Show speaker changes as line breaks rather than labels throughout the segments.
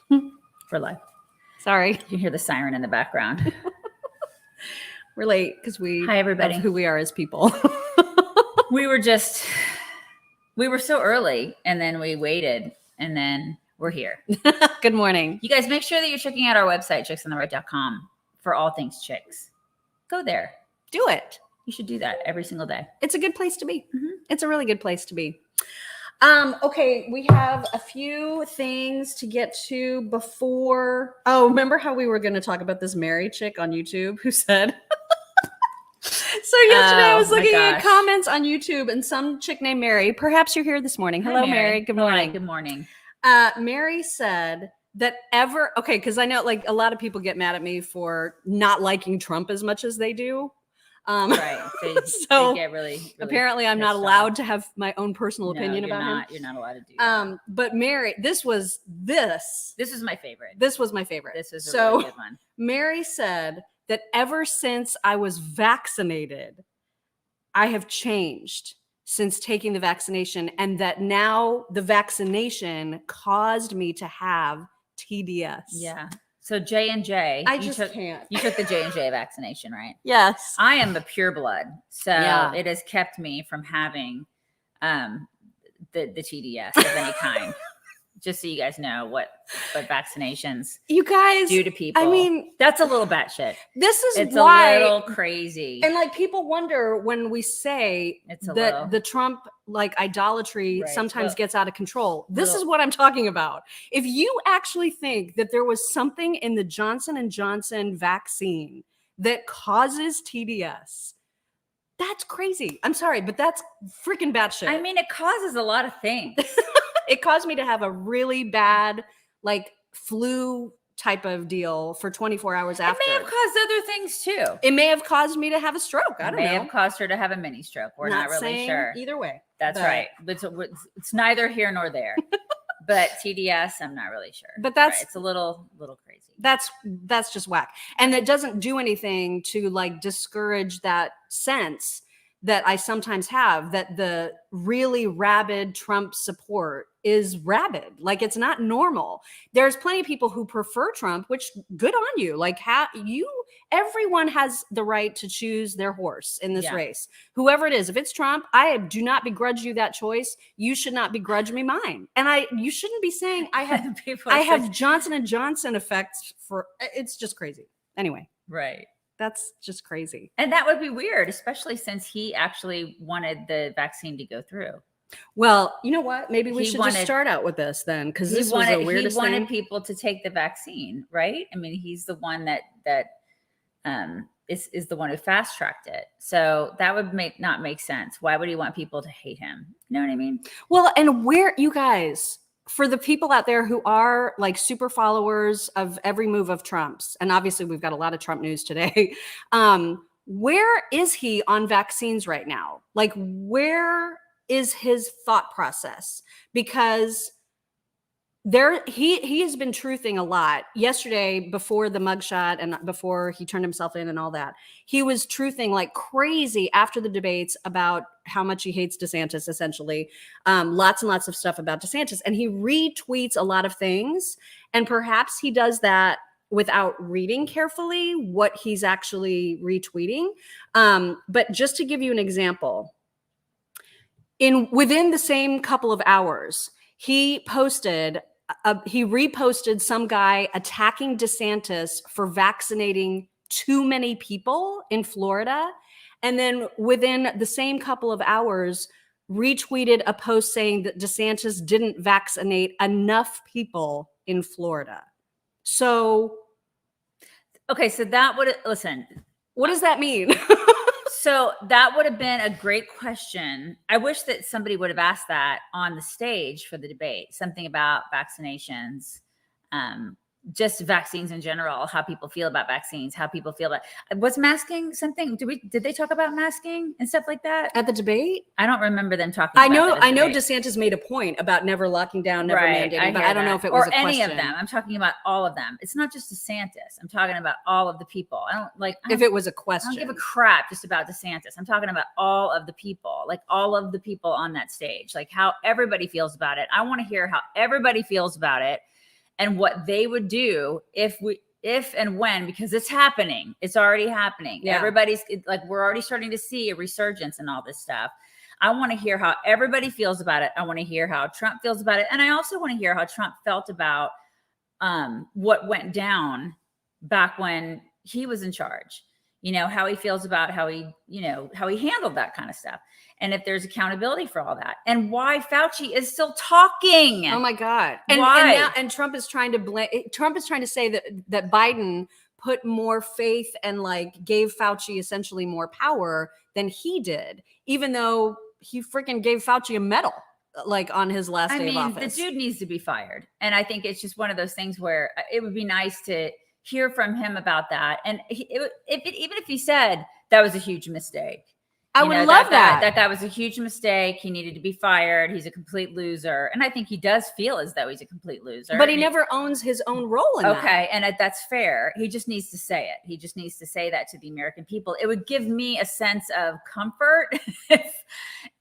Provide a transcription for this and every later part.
We're live.
Sorry.
You can hear the siren in the background.
We're late because
Hi, everybody.
of who we are as people.
We were so early, and then we waited, and then we're here.
Good morning.
You guys, make sure that you're checking out our website, chicksontheright.com, for all things chicks. Go there.
Do it.
You should do that every single day.
It's a good place to be.
Mm-hmm.
It's a really good place to be. Okay, we have a few things to get to before. Oh, remember how we were going to talk about this Mary chick on YouTube who said... So yesterday I was looking at comments on YouTube, and some chick named Mary, perhaps you're here this morning. Hello, Mary. Good morning.
Hi, good morning.
Mary said that because I know like a lot of people get mad at me for not liking Trump as much as they do.
Right. They get really
apparently I'm not allowed to have my own personal opinion about him.
You're not allowed to do that.
But Mary, this was
my favorite.
This was my favorite.
This is a really good one.
Mary said that ever since I was vaccinated, I have changed since taking the vaccination, and that now the vaccination caused me to have TDS.
Yeah. So J&J.
I just can't.
You took the J&J vaccination, right?
Yes.
I am a pureblood, so it has kept me from having the TDS of any kind. Just so you guys know what vaccinations
you guys
do to people.
I mean,
that's a little batshit.
It's
why a little crazy.
And like people wonder when we say the Trump like idolatry sometimes gets out of control. This is what I'm talking about. If you actually think that there was something in the Johnson & Johnson vaccine that causes TDS, that's crazy. I'm sorry, but that's freaking batshit.
I mean, it causes a lot of things.
It caused me to have a really bad, like, flu type of deal for 24 hours after.
It may have caused other things too.
It may have caused me to have a stroke. I don't know. It may
have caused her to have a mini stroke. We're not really sure.
Either way.
That's right. But it's neither here nor there. But TDS, I'm not really sure.
But
it's a little crazy.
That's just whack. And that doesn't do anything to like discourage that sense that I sometimes have that the really rabid Trump support is rabid. Like it's not normal. There's plenty of people who prefer Trump, which good on you. Like everyone has the right to choose their horse in this race. Whoever it is, if it's Trump, I do not begrudge you that choice. You should not begrudge me mine. And you shouldn't be saying I have Johnson & Johnson effects it's just crazy. Anyway.
Right.
That's just crazy.
And that would be weird, especially since he actually wanted the vaccine to go through.
Well, you know what? Maybe we should just start out with this then, because this was the weirdest thing. He wanted
people to take the vaccine, right? I mean, he's the one that is the one who fast tracked it. So that would not make sense. Why would he want people to hate him? You know what I mean?
Well, and you guys, for the people out there who are like super followers of every move of Trump's, and obviously we've got a lot of Trump news today, where is he on vaccines right now? Like, where is his thought process? Because he has been truthing a lot. Yesterday, before the mugshot and before he turned himself in and all that, he was truthing like crazy after the debates about how much he hates DeSantis, essentially. Lots and lots of stuff about DeSantis. And he retweets a lot of things. And perhaps he does that without reading carefully what he's actually retweeting. But just to give you an example, within the same couple of hours, he reposted some guy attacking DeSantis for vaccinating too many people in Florida. And then within the same couple of hours, retweeted a post saying that DeSantis didn't vaccinate enough people in Florida. So.
Okay, so listen.
What does that mean?
So that would have been a great question. I wish that somebody would have asked that on the stage for the debate, something about vaccinations, just vaccines in general, how people feel about vaccines, how people feel about was masking something. Did they talk about masking and stuff like that
at the debate?
I don't remember them talking. I know
DeSantis made a point about never locking down, never mandating, but I don't know if it was
any of them. I'm talking about all of them. It's not just DeSantis. I'm talking about all of the people.
If it was a question.
I don't give a crap just about DeSantis. I'm talking about all of the people, like all of the people on that stage, like how everybody feels about it. I want to hear how everybody feels about it. and what they would do if and when, because it's happening. It's already happening.
Yeah.
Everybody's like, we're already starting to see a resurgence and all this stuff. I want to hear how everybody feels about it. I want to hear how Trump feels about it. And I also want to hear how Trump felt about what went down back when he was in charge. You know, how he feels about how he handled that kind of stuff. And if there's accountability for all that, and why Fauci is still talking.
Oh my God. And
Why?
and Trump is trying to blame, Trump is trying to say that Biden put more faith and like gave Fauci essentially more power than he did, even though he freaking gave Fauci a medal like on his last day of office.
The dude needs to be fired. And I think it's just one of those things where it would be nice to hear from him about that. And even if he said that was a huge mistake,
I would love that.
That was a huge mistake. He needed to be fired. He's a complete loser. And I think he does feel as though he's a complete loser.
But he never owns his own role in that.
Okay. And that's fair. He just needs to say it. He just needs to say that to the American people. It would give me a sense of comfort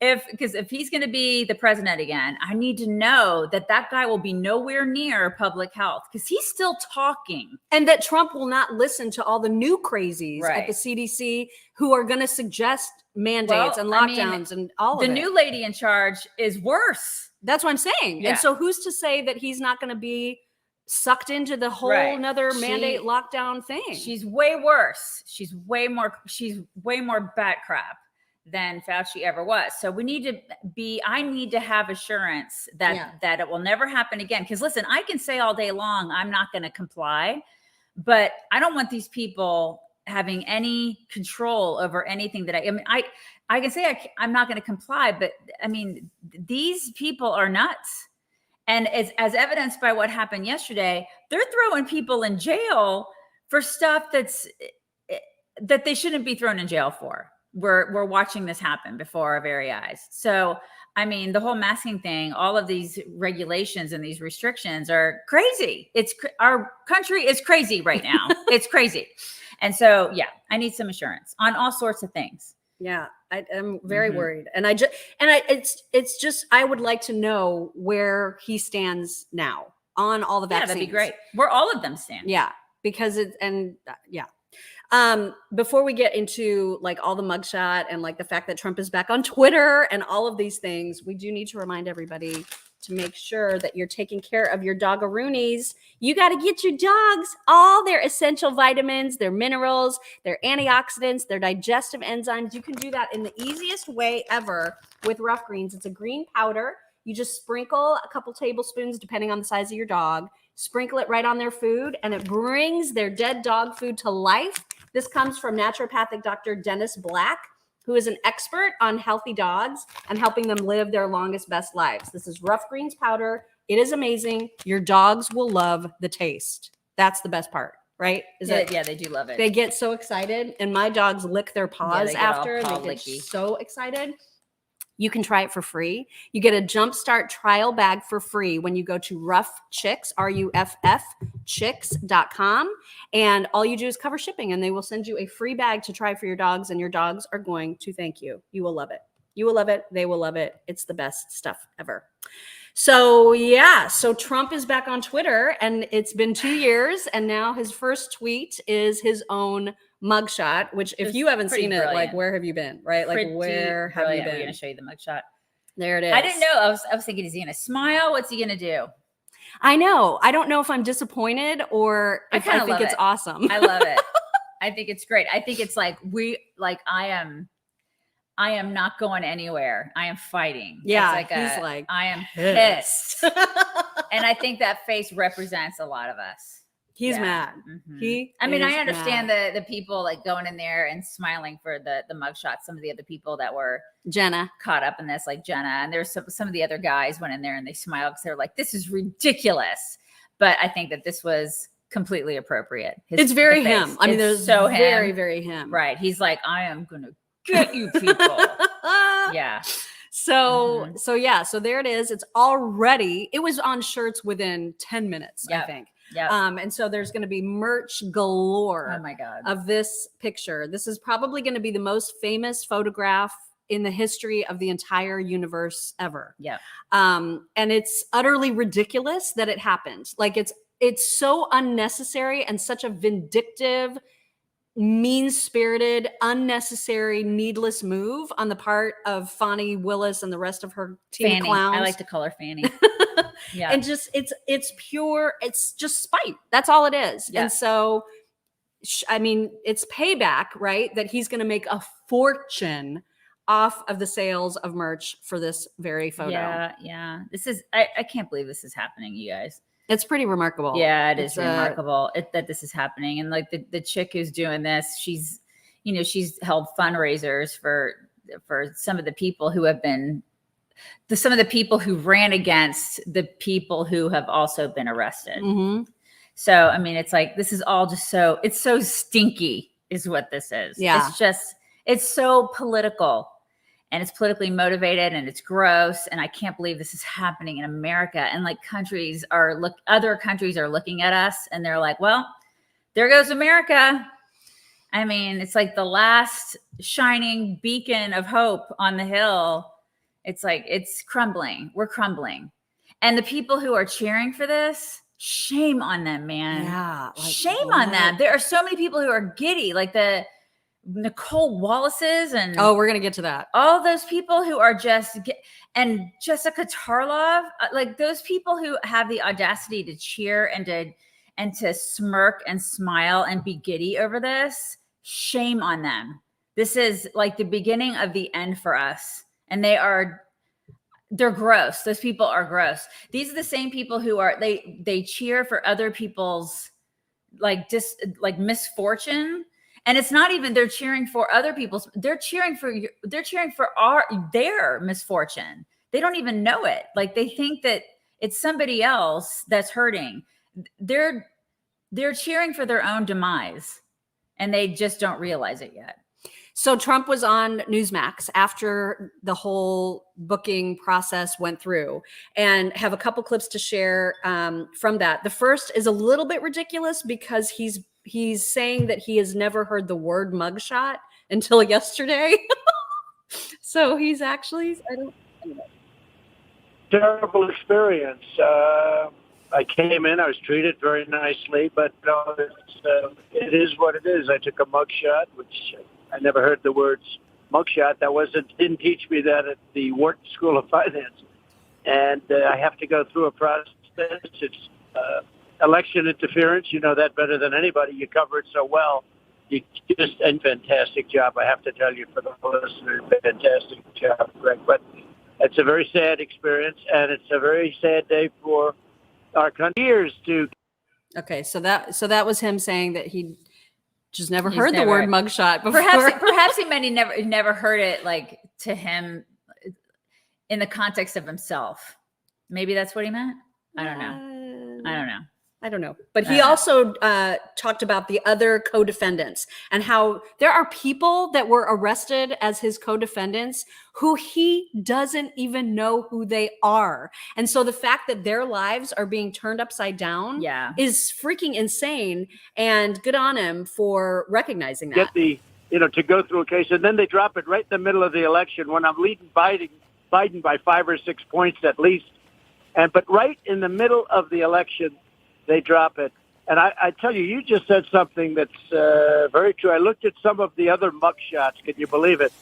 because if he's going to be the president again, I need to know that guy will be nowhere near public health because he's still talking.
And that Trump will not listen to all the new crazies at the CDC who are going to suggest mandates and lockdowns and all of it.
The new lady in charge is worse.
That's what I'm saying.
Yeah.
And so wwho's to say that he's not going to be sucked into the whole nother mandate lockdown thing?
She's way worse. She's way more bat crap than Fauci ever was. So I need to have assurance that it will never happen again. Because listen, I can say all day long, I'm not going to comply, but I don't want these people having any control over anything that I can say I'm not going to comply, but I mean, these people are nuts. And as evidenced by what happened yesterday, they're throwing people in jail for stuff that they shouldn't be thrown in jail for. We're watching this happen before our very eyes. So, I mean, the whole masking thing, all of these regulations and these restrictions are crazy. Our country is crazy right now. It's crazy. And so, I need some assurance on all sorts of things.
Yeah, I'm very worried. And it's just, I would like to know where he stands now on all the vaccines.
Yeah, that'd be great. Where all of them stand.
Yeah, because before we get into like all the mugshot and like the fact that Trump is back on Twitter and all of these things, we do need to remind everybody to make sure that you're taking care of your dog-a-roonies. You got to get your dogs all their essential vitamins, their minerals, their antioxidants, their digestive enzymes. You can do that in the easiest way ever with Rough Greens. It's a green powder. You just sprinkle a couple tablespoons, depending on the size of your dog, sprinkle it right on their food, and it brings their dead dog food to life. This comes from naturopathic Dr. Dennis Black, who is an expert on healthy dogs and helping them live their longest, best lives. This is Rough Greens powder. It is amazing. Your dogs will love the taste. That's the best part, right?
They do love it.
They get so excited, and my dogs lick their paws after. They get so excited. You can try it for free. You get a Jumpstart trial bag for free when you go to Rough Chicks, RUFF chicks.com. And all you do is cover shipping, and they will send you a free bag to try for your dogs, and your dogs are going to thank you. You will love it. You will love it. They will love it. It's the best stuff ever. So so Trump is back on Twitter, and it's been 2 years, and now his first tweet is his own mugshot, which if you haven't seen it, like, where have you been? Right? Like, where have you been?
We're going to show you the mugshot.
There it is.
I didn't know. I was thinking, is he going to smile? What's he going to do?
I know. I don't know if I'm disappointed or if I think it's awesome.
I love it. I think it's great. I think it's like I am not going anywhere. I am fighting.
Yeah.
He's like, I am pissed. And I think that face represents a lot of us.
He's mad.
Mm-hmm. I understand the people like going in there and smiling for the mugshot. Some of the other people that were
Jenna
caught up in this, like Jenna, and there's some of the other guys went in there and they smiled because they're like, this is ridiculous. But I think that this was completely appropriate.
It's very him. I mean, there's
so
very, very him.
Right. He's like, I am going to get you people. Yeah.
So there it is. It's already, it was on shirts within 10 minutes, I think.
Yeah.
And so there's going to be merch galore.
Oh my God.
Of this picture. This is probably going to be the most famous photograph in the history of the entire universe ever.
Yeah.
And it's utterly ridiculous that it happened. Like, it's it's so unnecessary and such a vindictive, mean-spirited, unnecessary, needless move on the part of Fani Willis and the rest of her team
Fanny.
of clowns.
I like to call her Fanny. Yeah.
And just it's pure, it's just spite. That's all it is.
Yeah.
And so I mean, it's payback, right? That he's going to make a fortune off of the sales of merch for this very photo.
Yeah. This is I can't believe this is happening, you guys.
It's pretty remarkable.
Yeah, it is remarkable that this is happening. And like the chick who's doing this, she's held fundraisers for some of the people who have been some of the people who ran against the people who have also been arrested.
Mm-hmm.
So, I mean, it's like, this is all just it's so stinky is what this is.
Yeah.
It's so political and it's politically motivated and it's gross. And I can't believe this is happening in America. And like other countries are looking at us and they're like, well, there goes America. I mean, it's like the last shining beacon of hope on the hill. It's like, it's crumbling. We're crumbling. And the people who are cheering for this, shame on them, man.
Yeah.
Shame on them. There are so many people who are giddy, like the Nicole Wallaces and
we're going to get to that.
All those people who are and Jessica Tarlov, like those people who have the audacity to cheer and to smirk and smile and be giddy over this. Shame on them. This is like the beginning of the end for us. And they're gross. Those people are gross. These are the same people who they cheer for other people's misfortune. And it's not even they're cheering for other people's, they're cheering for their misfortune. They don't even know it. Like they think that it's somebody else that's hurting. They're cheering for their own demise and they just don't realize it yet.
So Trump was on Newsmax after the whole booking process went through, and have a couple clips to share from that. The first is a little bit ridiculous because he's saying that he has never heard the word mugshot until yesterday. So he's actually,
terrible experience. I came in, I was treated very nicely, but it is what it is. I took a mugshot, which I never heard the words mugshot. Didn't teach me that at the Wharton School of Finance. And I have to go through a process. It's election interference. You know that better than anybody. You cover it so well. You just a fantastic job. I have to tell you for the listeners, fantastic job, Greg. But it's a very sad experience, and it's a very sad day for our country.
Okay, so that was him saying that he just never heard the word mugshot before.
Perhaps he meant he never heard it like to him in the context of himself. Maybe that's what he meant. I don't know.
But he also talked about the other co-defendants and how there are people that were arrested as his co-defendants who he doesn't even know who they are. And so the fact that their lives are being turned upside down is freaking insane. And good on him for recognizing that.
To go through a case, and then they drop it right in the middle of the election when I'm leading Biden by 5 or 6 points at least. But right in the middle of the election, they drop it. And I tell you, you just said something that's very true. I looked at some of the other mugshots. Can you believe it?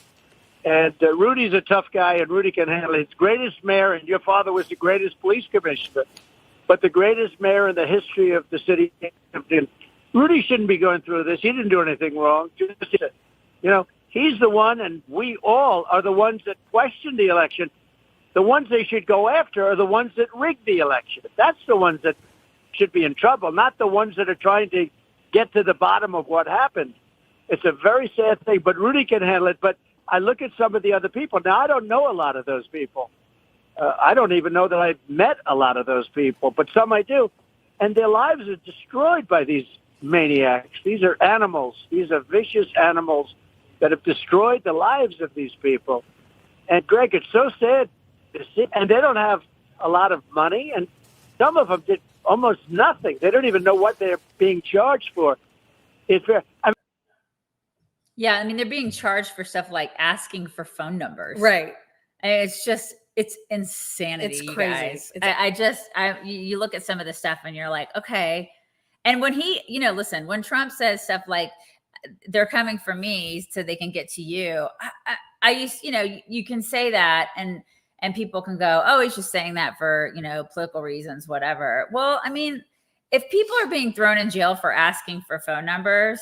And Rudy's a tough guy, and Rudy can handle it. He's greatest mayor, and your father was the greatest police commissioner. But the greatest mayor in the history of the city. Rudy shouldn't be going through this. He didn't do anything wrong. He's the one, and we all are the ones that question the election. The ones they should go after are the ones that rigged the election. That's the ones that should be in trouble, not the ones that are trying to get to the bottom of what happened. It's a very sad thing, but Rudy can handle it. But I look at some of the other people. Now, I don't know a lot of those people. I don't even know that I've met a lot of those people, but some I do. And their lives are destroyed by these maniacs. These are animals. These are vicious animals that have destroyed the lives of these people. And, Greg, it's so sad to see. And they don't have a lot of money, and some of them did almost nothing. They don't even know what they're being charged for. They're
being charged for stuff like asking for phone numbers.
Right.
And it's just, it's insanity.
It's
you
crazy.
guys. You look at some of the stuff and you're like, okay. And when listen, when Trump says stuff like they're coming for me so they can get to you, I used, you can say that and people can go, oh, he's just saying that for, political reasons, whatever. Well, I mean, if people are being thrown in jail for asking for phone numbers,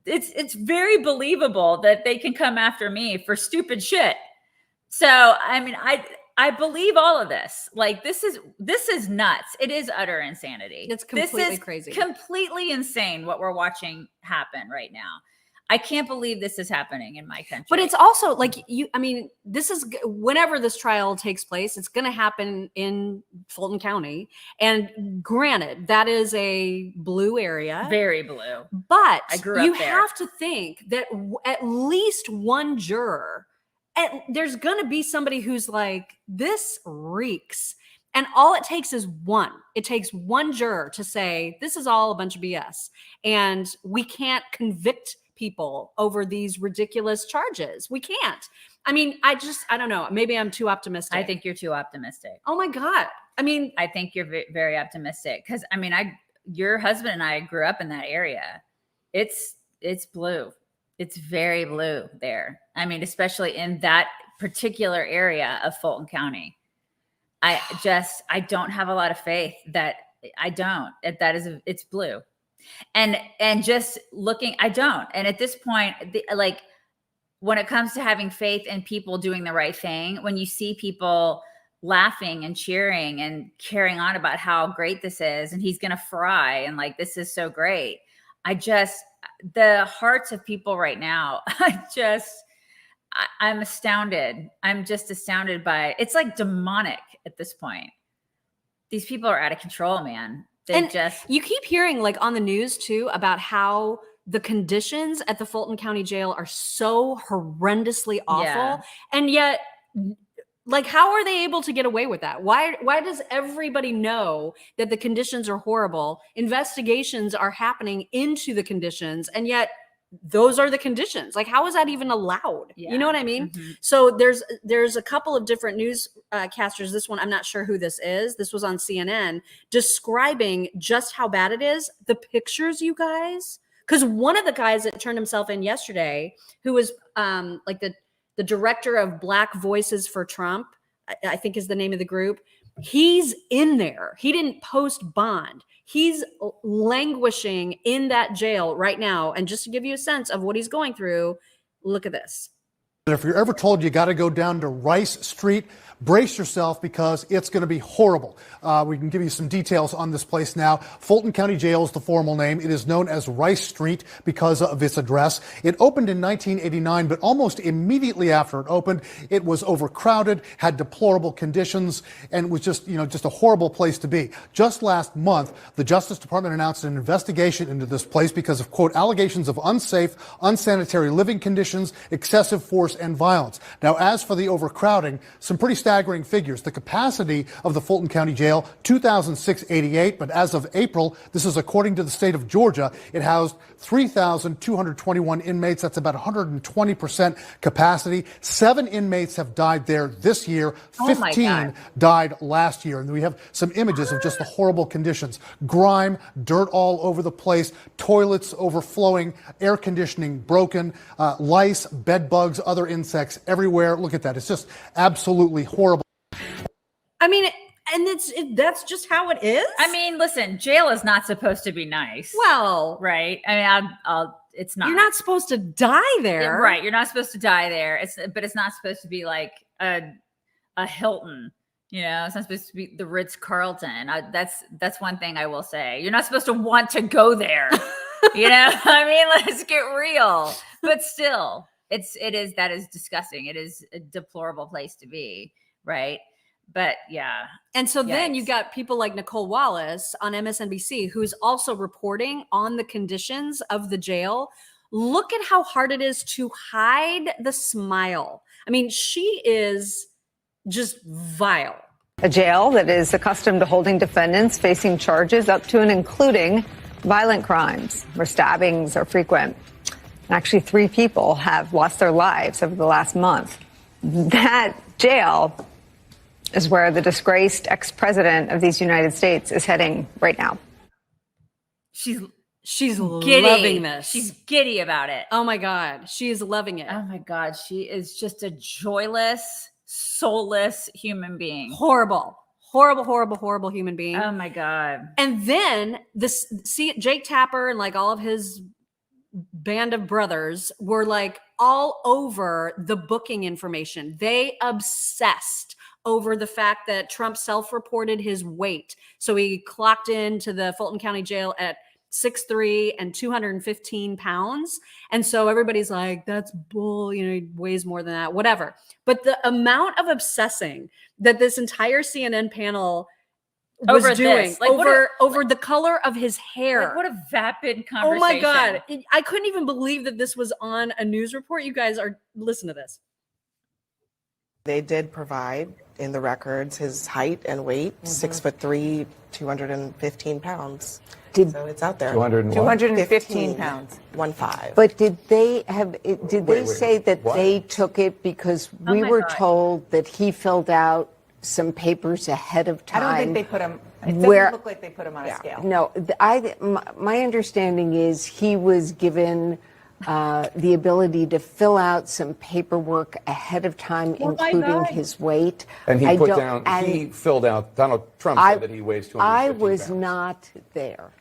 it's very believable that they can come after me for stupid shit. So, I mean, I believe all of this. Like, this is nuts. It is utter insanity.
It's completely crazy.
Completely insane what we're watching happen right now. I can't believe this is happening in my country.
But it's also like this is whenever this trial takes place, it's going to happen in Fulton County. And granted, that is a blue area.
Very blue.
But
I grew up
you
there.
have to think that at least one juror, there's going to be somebody who's like, this reeks. And all it takes is one. It takes one juror to say, this is all a bunch of BS. And we can't convict people over these ridiculous charges. We can't. I mean, I don't know. Maybe I'm too optimistic.
I think you're too optimistic.
Oh my God. I mean,
I think you're very optimistic because I mean, your husband and I grew up in that area. It's blue. It's very blue there. I mean, especially in that particular area of Fulton County. I don't have a lot of faith that it's blue. And just looking, I don't. And at this point, like when it comes to having faith in people doing the right thing, when you see people laughing and cheering and carrying on about how great this is, and he's going to fry and like, this is so great. The hearts of people right now, I'm astounded. I'm just astounded by, it's like demonic at this point. These people are out of control, man.
You keep hearing like on the news too about how the conditions at the Fulton County Jail are so horrendously awful.
Yeah.
And yet, like, how are they able to get away with that? Why does everybody know that the conditions are horrible? Investigations are happening into the conditions, and yet those are the conditions. Like, how is that even allowed?
Yeah.
You know what I mean?
Mm-hmm.
So there's a couple of different newscasters. This one, I'm not sure who this is. This was on CNN describing just how bad it is. The pictures, you guys, because one of the guys that turned himself in yesterday, who was like the director of Black Voices for Trump, I think is the name of the group. He's in there. He didn't post bond. He's languishing in that jail right now. And just to give you a sense of what he's going through, look at this.
If you're ever told you got to go down to Rice Street, brace yourself because it's going to be horrible. We can give you some details on this place now. Fulton County Jail is the formal name. It is known as Rice Street because of its address. It opened in 1989, but almost immediately after it opened, it was overcrowded, had deplorable conditions, and was just a horrible place to be. Just last month, the Justice Department announced an investigation into this place because of, quote, allegations of unsafe, unsanitary living conditions, excessive force, and violence. Now, as for the overcrowding, some pretty staggering figures. The capacity of the Fulton County Jail, 2,688, but as of April, this is according to the state of Georgia, it housed 3,221 inmates. That's about 120% capacity. 7 inmates have died there this year. 15 died last year. And we have some images of just the horrible conditions. Grime, dirt all over the place, toilets overflowing, air conditioning broken, lice, bed bugs, other insects everywhere. Look at that. It's just absolutely horrible.
I mean, and that's just how it is.
I mean, listen, jail is not supposed to be nice.
Well,
right. I mean, it's not.
You're not supposed to die there.
Right. You're not supposed to die there. But it's not supposed to be like a Hilton. It's not supposed to be the Ritz-Carlton. That's one thing I will say. You're not supposed to want to go there. I mean, let's get real. But still, that is disgusting. It is a deplorable place to be, right? But yeah.
And so then you got people like Nicole Wallace on MSNBC, who's also reporting on the conditions of the jail. Look at how hard it is to hide the smile. I mean, she is just vile.
A jail that is accustomed to holding defendants facing charges up to and including violent crimes, where stabbings are frequent. Actually, 3 people have lost their lives over the last month. That jail is where the disgraced ex-president of these United States is heading right now.
She's
Giddy.
loving this.
She's giddy about it.
Oh my God. She is loving it.
Oh my God. She is just a joyless, soulless human being.
Horrible human being.
Oh my God.
And then Jake Tapper and like all of his band of brothers were like all over the booking information. They obsessed over the fact that Trump self-reported his weight. So he clocked into the Fulton County Jail at 6'3" and 215 pounds. And so everybody's like, that's bull, he weighs more than that, whatever. But the amount of obsessing that this entire CNN panel was
Over
doing
this. Like,
over the color of his hair.
Like, what a vapid conversation.
Oh my God. I couldn't even believe that this was on a news report. You guys listen to this.
They did provide in the records his height and weight, 6'3", 215 pounds. So it's out there.
215 pounds.
1.5.
But did they say that they took it because we were told that he filled out some papers ahead of time?
I don't think they put him. It doesn't look like they put him on a scale.
No, my understanding is he was given the ability to fill out some paperwork ahead of time, including his weight.
And he he filled out, Donald Trump said that he weighs 215
I was
pounds.
not there,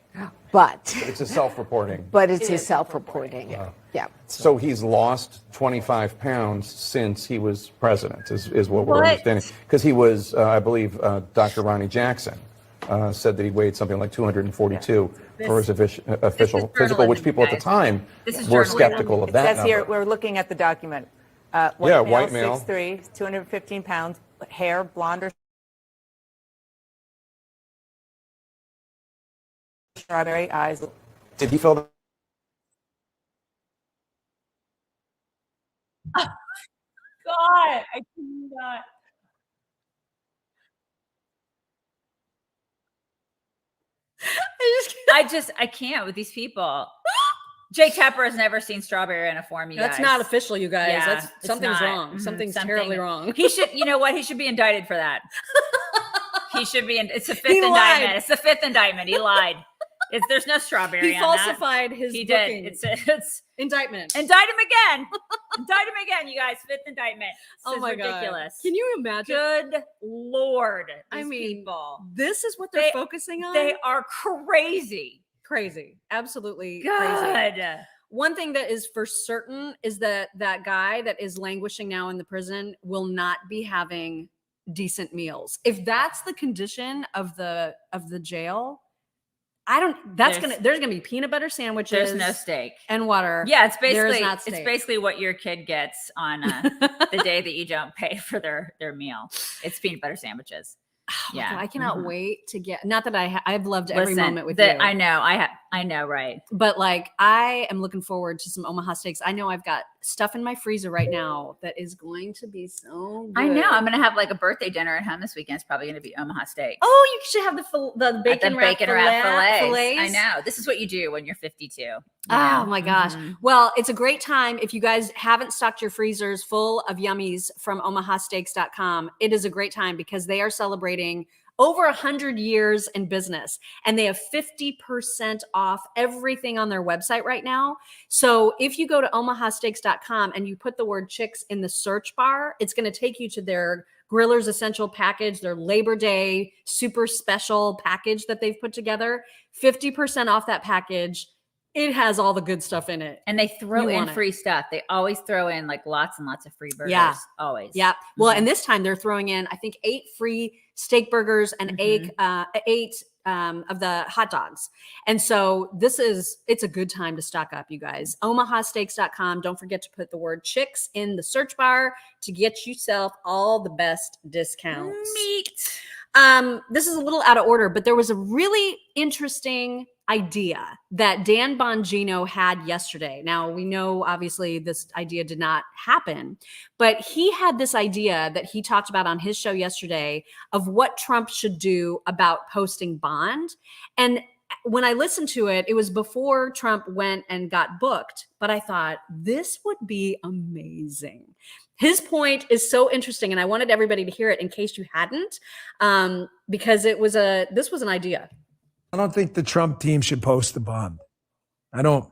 but
It's a self-reporting.
but it's a self-reporting. Yeah.
So he's lost 25 pounds since he was president, is what we're understanding. Because he was, I believe, Dr. Ronnie Jackson said that he weighed something like 242 for his official physical, which people at the time were skeptical of that
It says here,
number.
we're looking at the document.
White male.
6'3", 215 pounds, hair, blonde or strawberry eyes.
Did he fill that?
God, I cannot. I can't with these people. Jake Tapper has never seen strawberry in a form, you
That's
guys.
not official, you guys.
Yeah,
Something's wrong.
Mhm,
Something's terribly wrong.
He should, you know what? He should be indicted for that. He should be. It's the fifth
He
indictment.
lied.
It's the fifth indictment. He lied. There's no strawberry.
He
on
falsified
that.
his
He
booking.
did. It's
Indictment.
indict him again. Indict him again, you guys. Fifth indictment. This
Oh
is
my
ridiculous.
God. Can you imagine?
Good Lord.
I
These
mean,
people.
This is what they're focusing on?
They are crazy.
Crazy. Absolutely
Good.
crazy. One thing that is for certain is that that guy that is languishing now in the prison will not be having decent meals. If that's the condition of the jail, there's gonna be peanut butter sandwiches.
There's no steak
and water.
Yeah, it's
There is
basically
not steak.
it's basically what your kid gets on the day that you don't pay for their meal. It's peanut butter sandwiches.
Oh my
Yeah.
God, I cannot
Mhm.
wait to get. Not that I've loved every
Listen,
moment with you.
I know. I know, right?
But like, I am looking forward to some Omaha steaks. I know I've got stuff in my freezer right now that is going to be so good.
I know. I'm gonna have like a birthday dinner at home this weekend. It's probably gonna be Omaha steak.
Oh, you should have the bacon wrap fillets.
I know. This is what you do when you're 52. you
Oh
know?
my gosh.
Mhm.
Well, it's a great time. If you guys haven't stocked your freezers full of yummies from omahasteaks.com, it is a great time because they are celebrating over 100 years in business, and they have 50% off everything on their website right now. So if you go to omahasteaks.com and you put the word chicks in the search bar, it's going to take you to their Griller's Essential Package, their Labor Day super special package that they've put together. 50% off that package. It has all the good stuff in it.
And they throw
You
in
want it.
free stuff. They always throw in like lots and lots of free burgers.
Yeah.
Always.
Yeah. Well,
Mhm.
and this time they're throwing in, I think, 8 free steak burgers and eight of the hot dogs. And so it's a good time to stock up, you guys. omahasteaks.com. Don't forget to put the word chicks in the search bar to get yourself all the best discounts.
Meat.
This is a little out of order, but there was a really interesting idea that Dan Bongino had yesterday. Now, we know obviously this idea did not happen, but he had this idea that he talked about on his show yesterday of what Trump should do about posting bond. And when I listened to it, it was before Trump went and got booked, but I thought this would be amazing His point is so interesting, and I wanted everybody to hear it in case you hadn't, because this was an idea.
I don't think the Trump team should post the bond. I don't.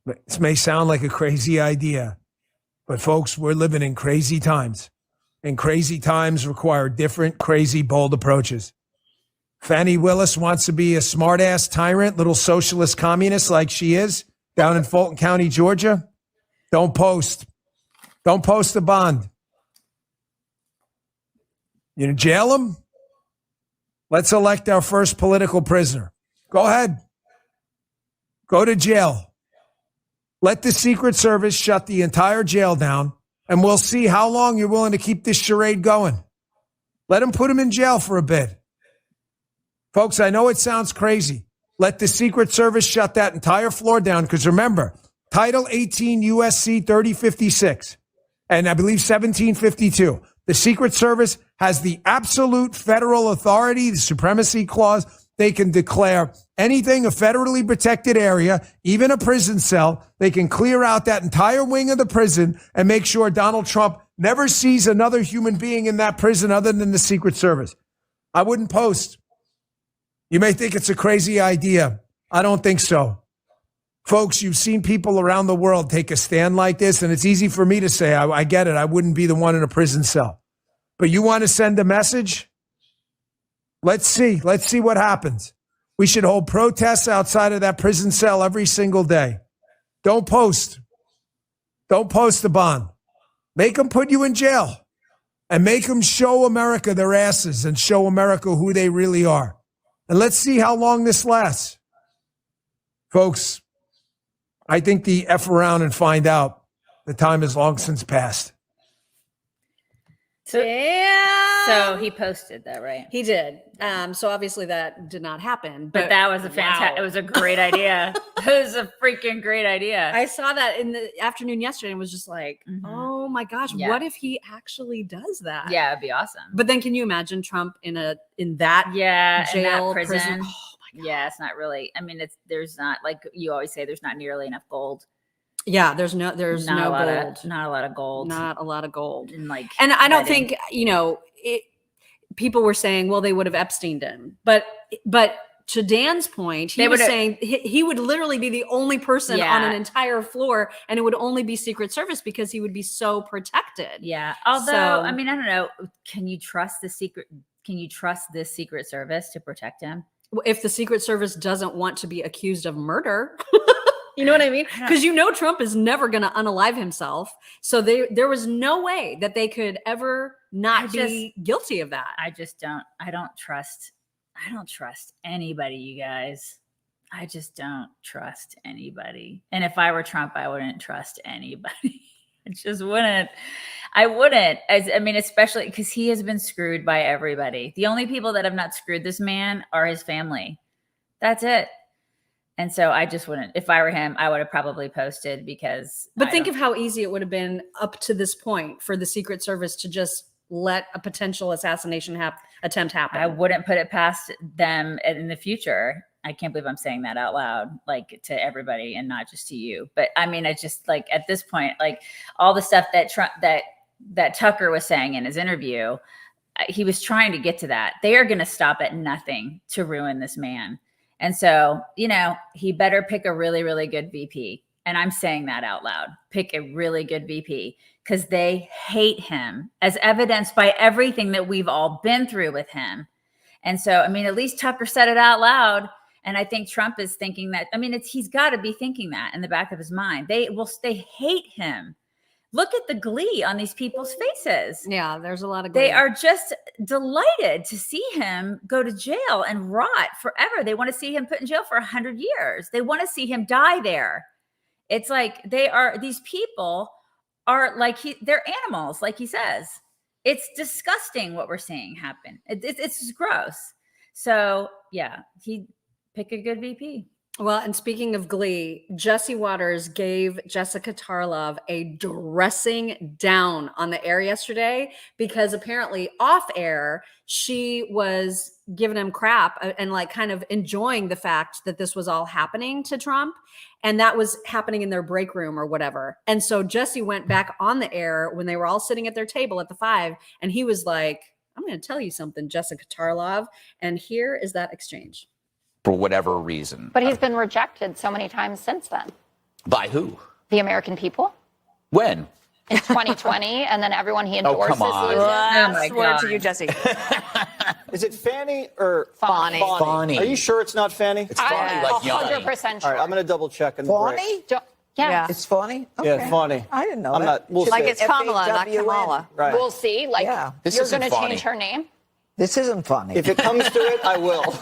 This may sound like a crazy idea, but folks, we're living in crazy times, and crazy times require different, crazy, bold approaches. Fannie Willis wants to be a smart-ass tyrant, little socialist communist like she is down in Fulton County, Georgia. Don't post. Don't post the bond. You know, jail him? Let's elect our first political prisoner. Go ahead. Go to jail. Let the Secret Service shut the entire jail down, and we'll see how long you're willing to keep this charade going. Let them put him in jail for a bit. Folks, I know it sounds crazy. Let the Secret Service shut that entire floor down, because remember, Title 18 USC 3056 and I believe 1752, the Secret Service has the absolute federal authority, the supremacy clause. They can declare anything a federally protected area, even a prison cell. They can clear out that entire wing of the prison and make sure Donald Trump never sees another human being in that prison other than the Secret Service. I wouldn't post. You may think it's a crazy idea. I don't think so. Folks, you've seen people around the world take a stand like this, and it's easy for me to say, I get it. I wouldn't be the one in a prison cell. But you want to send a message? Let's see. Let's see what happens. We should hold protests outside of that prison cell every single day. Don't post. Don't post the bond. Make them put you in jail and make them show America their asses and show America who they really are. And let's see how long this lasts. Folks, I think the F around and find out. The time is long since passed.
So he posted that, right?
He did. So obviously that did not happen.
But that was a fantastic. It was a great idea. It was a freaking great idea.
I saw that in the afternoon yesterday and was just like, oh my gosh, what if he actually does that?
Yeah, it'd be awesome.
But then can you imagine Trump in that jail,
in that prison?
Oh my God.
Yeah, it's not really. I mean, there's not, like you always say, there's not nearly enough gold.
Yeah, there's no gold.
Not a lot of gold.
Not a lot of gold.
And
I don't think, people were saying, well, they would have Epsteined him. But to Dan's point, he was saying he would literally be the only person on an entire floor, and it would only be Secret Service because he would be so protected.
Yeah. Although, I mean, I don't know. Can you trust this Secret Service to protect him?
If the Secret Service doesn't want to be accused of murder. You know what I mean? Because Trump is never going to unalive himself. So there was no way that they could ever not be guilty of that.
I don't trust anybody, you guys. I just don't trust anybody. And if I were Trump, I wouldn't trust anybody. I just wouldn't. I wouldn't. Especially because he has been screwed by everybody. The only people that have not screwed this man are his family. That's it. And so I just wouldn't. If I were him, I would have probably posted because.
But think of how easy it would have been up to this point for the Secret Service to just let a potential assassination attempt happen.
I wouldn't put it past them in the future. I can't believe I'm saying that out loud, like to everybody and not just to you. But I mean, it's just like at this point, like all the stuff that Trump, that Tucker was saying in his interview, he was trying to get to that. They are going to stop at nothing to ruin this man. And so, he better pick a really, really good VP. And I'm saying that out loud. Pick a really good VP because they hate him, as evidenced by everything that we've all been through with him. And so, I mean, at least Tucker said it out loud. And I think Trump is thinking that. I mean, he's got to be thinking that in the back of his mind. They hate him. Look at the glee on these people's faces.
Yeah, there's a lot of glee.
They are just delighted to see him go to jail and rot forever. They want to see him put in jail for 100 years. They want to see him die there. It's like these people are like, they're animals, like he says. It's disgusting what we're seeing happen. It's just gross. So yeah, he pick a good VP.
Well, and speaking of Glee, Jesse Waters gave Jessica Tarlov a dressing down on the air yesterday because apparently off air, she was giving him crap and like kind of enjoying the fact that this was all happening to Trump. And that was happening in their break room or whatever. And so Jesse went back on the air when they were all sitting at their table at the 5. And he was like, I'm going to tell you something, Jessica Tarlov. And here is that exchange.
For whatever reason.
But he's been rejected so many times since then.
By who?
The American people.
When?
In 2020, and then everyone he endorses.
come on.
loses.
Oh my God. To you, Jesse.
Is it Fanny or
Fawny?
Fawny.
Are you sure it's not Fanny?
It's Fawny, like Yanni.
100% sure.
All right, I'm going to double check.
Fawny?
Yeah.
It's Fawny?
Yeah, Fawny.
I didn't know
I'm
that.
not. We'll
Like
see.
it's Kamala, not Kamala.
Right.
We'll see. Like,
This
you're
isn't
going to
Fawny.
change her name?
This isn't funny.
If it comes to it, I will.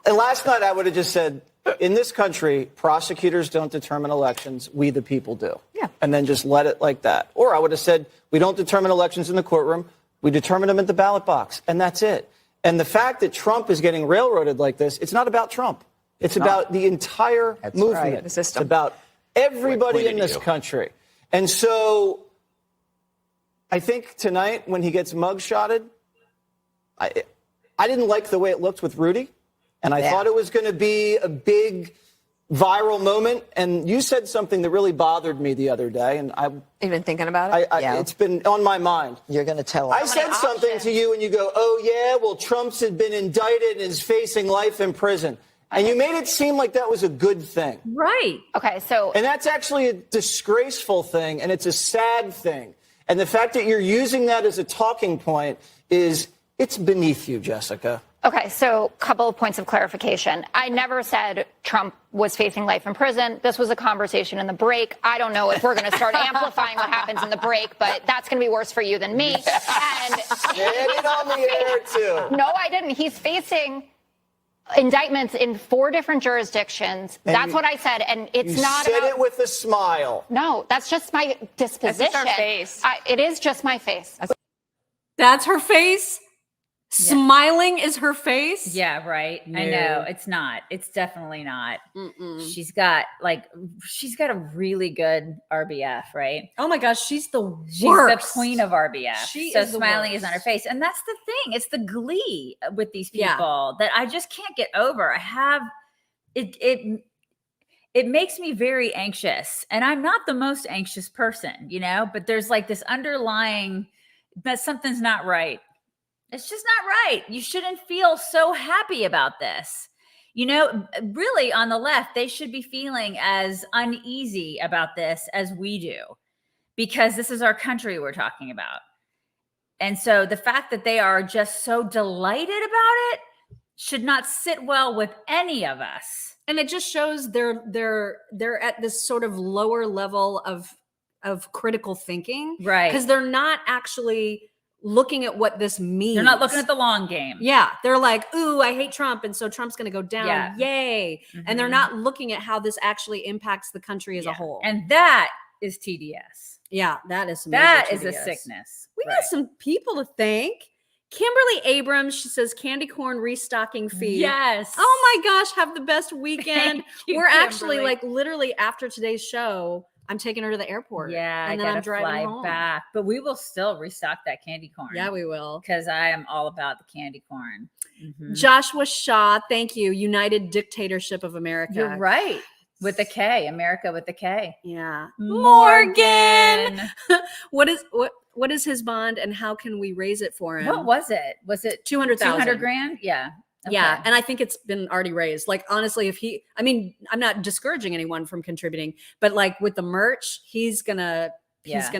And last night I would have just said, in this country, prosecutors don't determine elections. We, the people, do.
Yeah.
And then just let it like that. Or I would have said, we don't determine elections in the courtroom. We determine them at the ballot box. And that's it. And the fact that Trump is getting railroaded like this, it's not about Trump. It's about the entire movement.
right, the system.
It's about everybody
What
in this
you?
country. And so I think tonight when he gets mugshotted, I didn't like the way it looked with Rudy. And I thought it was going to be a big viral moment. And you said something that really bothered me the other day. And
You've been thinking about it?
it's been on my mind.
You're going to tell
I said something to you and you go, oh, yeah, well, Trump's had been indicted and is facing life in prison. And you made it seem like that was a good thing.
Right.
Okay, so.
And that's actually a disgraceful thing. And it's a sad thing. And the fact that you're using that as a talking point it's beneath you, Jessica.
Okay, so a couple of points of clarification. I never said Trump was facing life in prison. This was a conversation in the break. I don't know if we're going to start amplifying what happens in the break, but that's going to be worse for you than me. And
Get it on the air, too.
No, I didn't. He's facing indictments in 4 different jurisdictions.
And
that's what I said, and it's
you
not
said
about
it with a smile.
No, that's just my disposition.
That's just our face.
It is just my face.
That's her face? Smiling is her face?
Yeah, right.
No.
I know. It's not. It's definitely not.
Mm-mm.
She's got a really good RBF, right?
Oh my gosh, she's the worst.
She's the queen of RBF.
She
so
is the
smiling
worst.
is on her face. And that's the thing. It's the glee with these people that I just can't get over. It makes me very anxious. And I'm not the most anxious person, but there's like this underlying that something's not right. It's just not right. You shouldn't feel so happy about this. Really on the left, they should be feeling as uneasy about this as we do, because this is our country we're talking about. And so the fact that they are just so delighted about it should not sit well with any of us.
And it just shows they're at this sort of lower level of critical thinking.
Right.
Because they're not actually looking at what this means.
They're not looking at the long game.
Yeah. They're like, ooh, I hate Trump. And so Trump's going to go down.
Yeah.
Yay.
Mm-hmm.
And they're not looking at how this actually impacts the country as a whole.
And that is TDS.
Yeah, that is some
that
major
is a
TDS.
sickness.
We got some people to thank. Kimberly Abrams, she says candy corn restocking fee.
Yes.
Oh my gosh, have the best weekend.
Thank you,
We're actually
Kimberly.
like literally after today's show, I'm taking her to the airport.
Yeah,
and
I
then
gotta
I'm driving
fly
home.
back. But we will still restock that candy corn.
Yeah, we will.
Because I am all about the candy corn. Mhm.
Joshua Shaw, thank you. United Dictatorship of America.
You're right. With the K, America with the K.
Yeah.
Morgan.
What is his bond and how can we raise it for him?
What was it? Was it
200,000?
200 grand? Yeah. Okay.
Yeah, and I think it's been already raised. Like, honestly, I'm not discouraging anyone from contributing, but like with the merch, he's gonna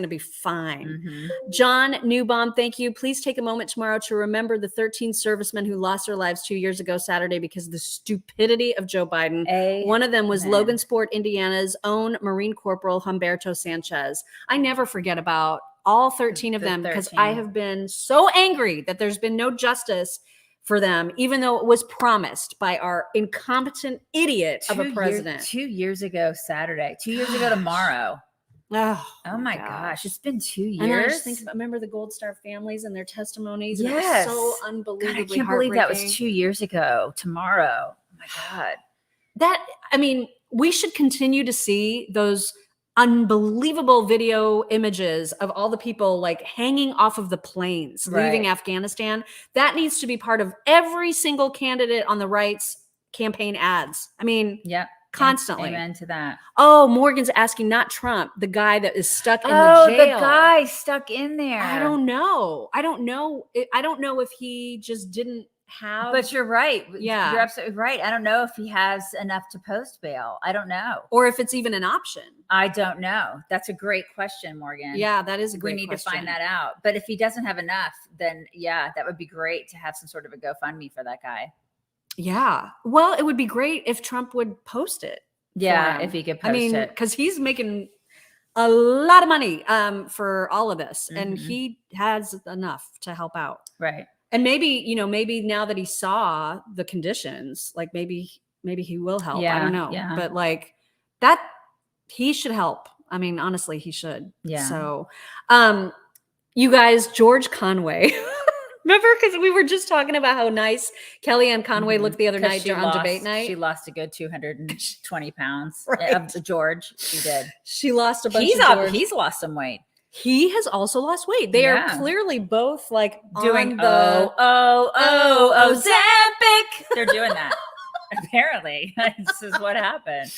be fine.
Mhm.
John Newbaum, thank you. Please take a moment tomorrow to remember the 13 servicemen who lost their lives 2 years ago Saturday because of the stupidity of Joe Biden. One of them was
Amen.
Logansport, Indiana's own Marine Corporal Humberto Sanchez. I never forget about all 13 of
The
them because
13.
I have been so angry that there's been no justice for them, even though it was promised by our incompetent idiot of a president.
2 years ago Saturday. 2 years ago tomorrow.
Oh
my gosh. It's been 2 years.
And I just think about, remember the Gold Star families and their testimonies? And
Yes.
it was so
God,
unbelievably
I can't believe that was
heartbreaking.
2 years ago tomorrow. Oh my God.
I mean, we should continue to see those unbelievable video images of all the people like hanging off of the planes leaving Afghanistan. That needs to be part of every single candidate on the right's campaign ads. I mean, constantly.
Amen to that.
Oh, Morgan's asking, not Trump, the guy that is stuck in the
Oh,
jail.
the guy stuck in there.
I don't know. I don't know if he just didn't have.
But you're right.
Yeah.
You're absolutely right. I don't know if he has enough to post bail. I don't know.
Or if it's even an option.
I don't know. That's a great question, Morgan.
Yeah, that is a great
We need
question.
to find that out. But if he doesn't have enough, then yeah, that would be great to have some sort of a GoFundMe for that guy.
Yeah. Well, it would be great if Trump would post it.
Yeah, if he could post it.
Because he's making a lot of money for all of this. And he has enough to help out.
Right.
And maybe now that he saw the conditions, like maybe he will help. I don't know.
Yeah.
But like that, he should help. I mean, honestly, he should.
Yeah.
So, you guys, George Conway. Remember, because we were just talking about how nice Kellyanne Conway looked the other night on debate night.
She lost a good 220 pounds of the George. She did.
She lost a bunch of George.
He's lost some weight.
He has also lost weight. They are clearly both like
doing
the
Ozempic. They're doing that. Apparently, this is what happened.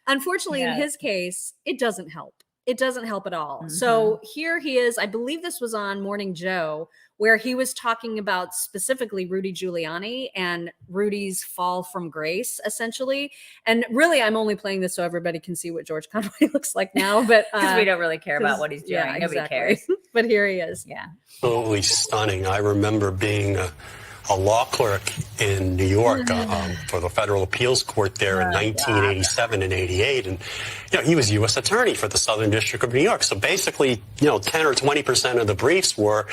Unfortunately, in his case, it doesn't help. It doesn't help at all. So here he is. I believe this was on Morning Joe, where he was talking about specifically Rudy Giuliani and Rudy's fall from grace, essentially. And really, I'm only playing this so everybody can see what George Conway looks like now. But
because we don't really care about what he's doing. Nobody cares.
But here he is.
Yeah.
Absolutely stunning. I remember being a law clerk in New York for the federal appeals court there in 1987 and 88. And, he was U.S. attorney for the Southern District of New York. So basically, 10 or 20% of the briefs were,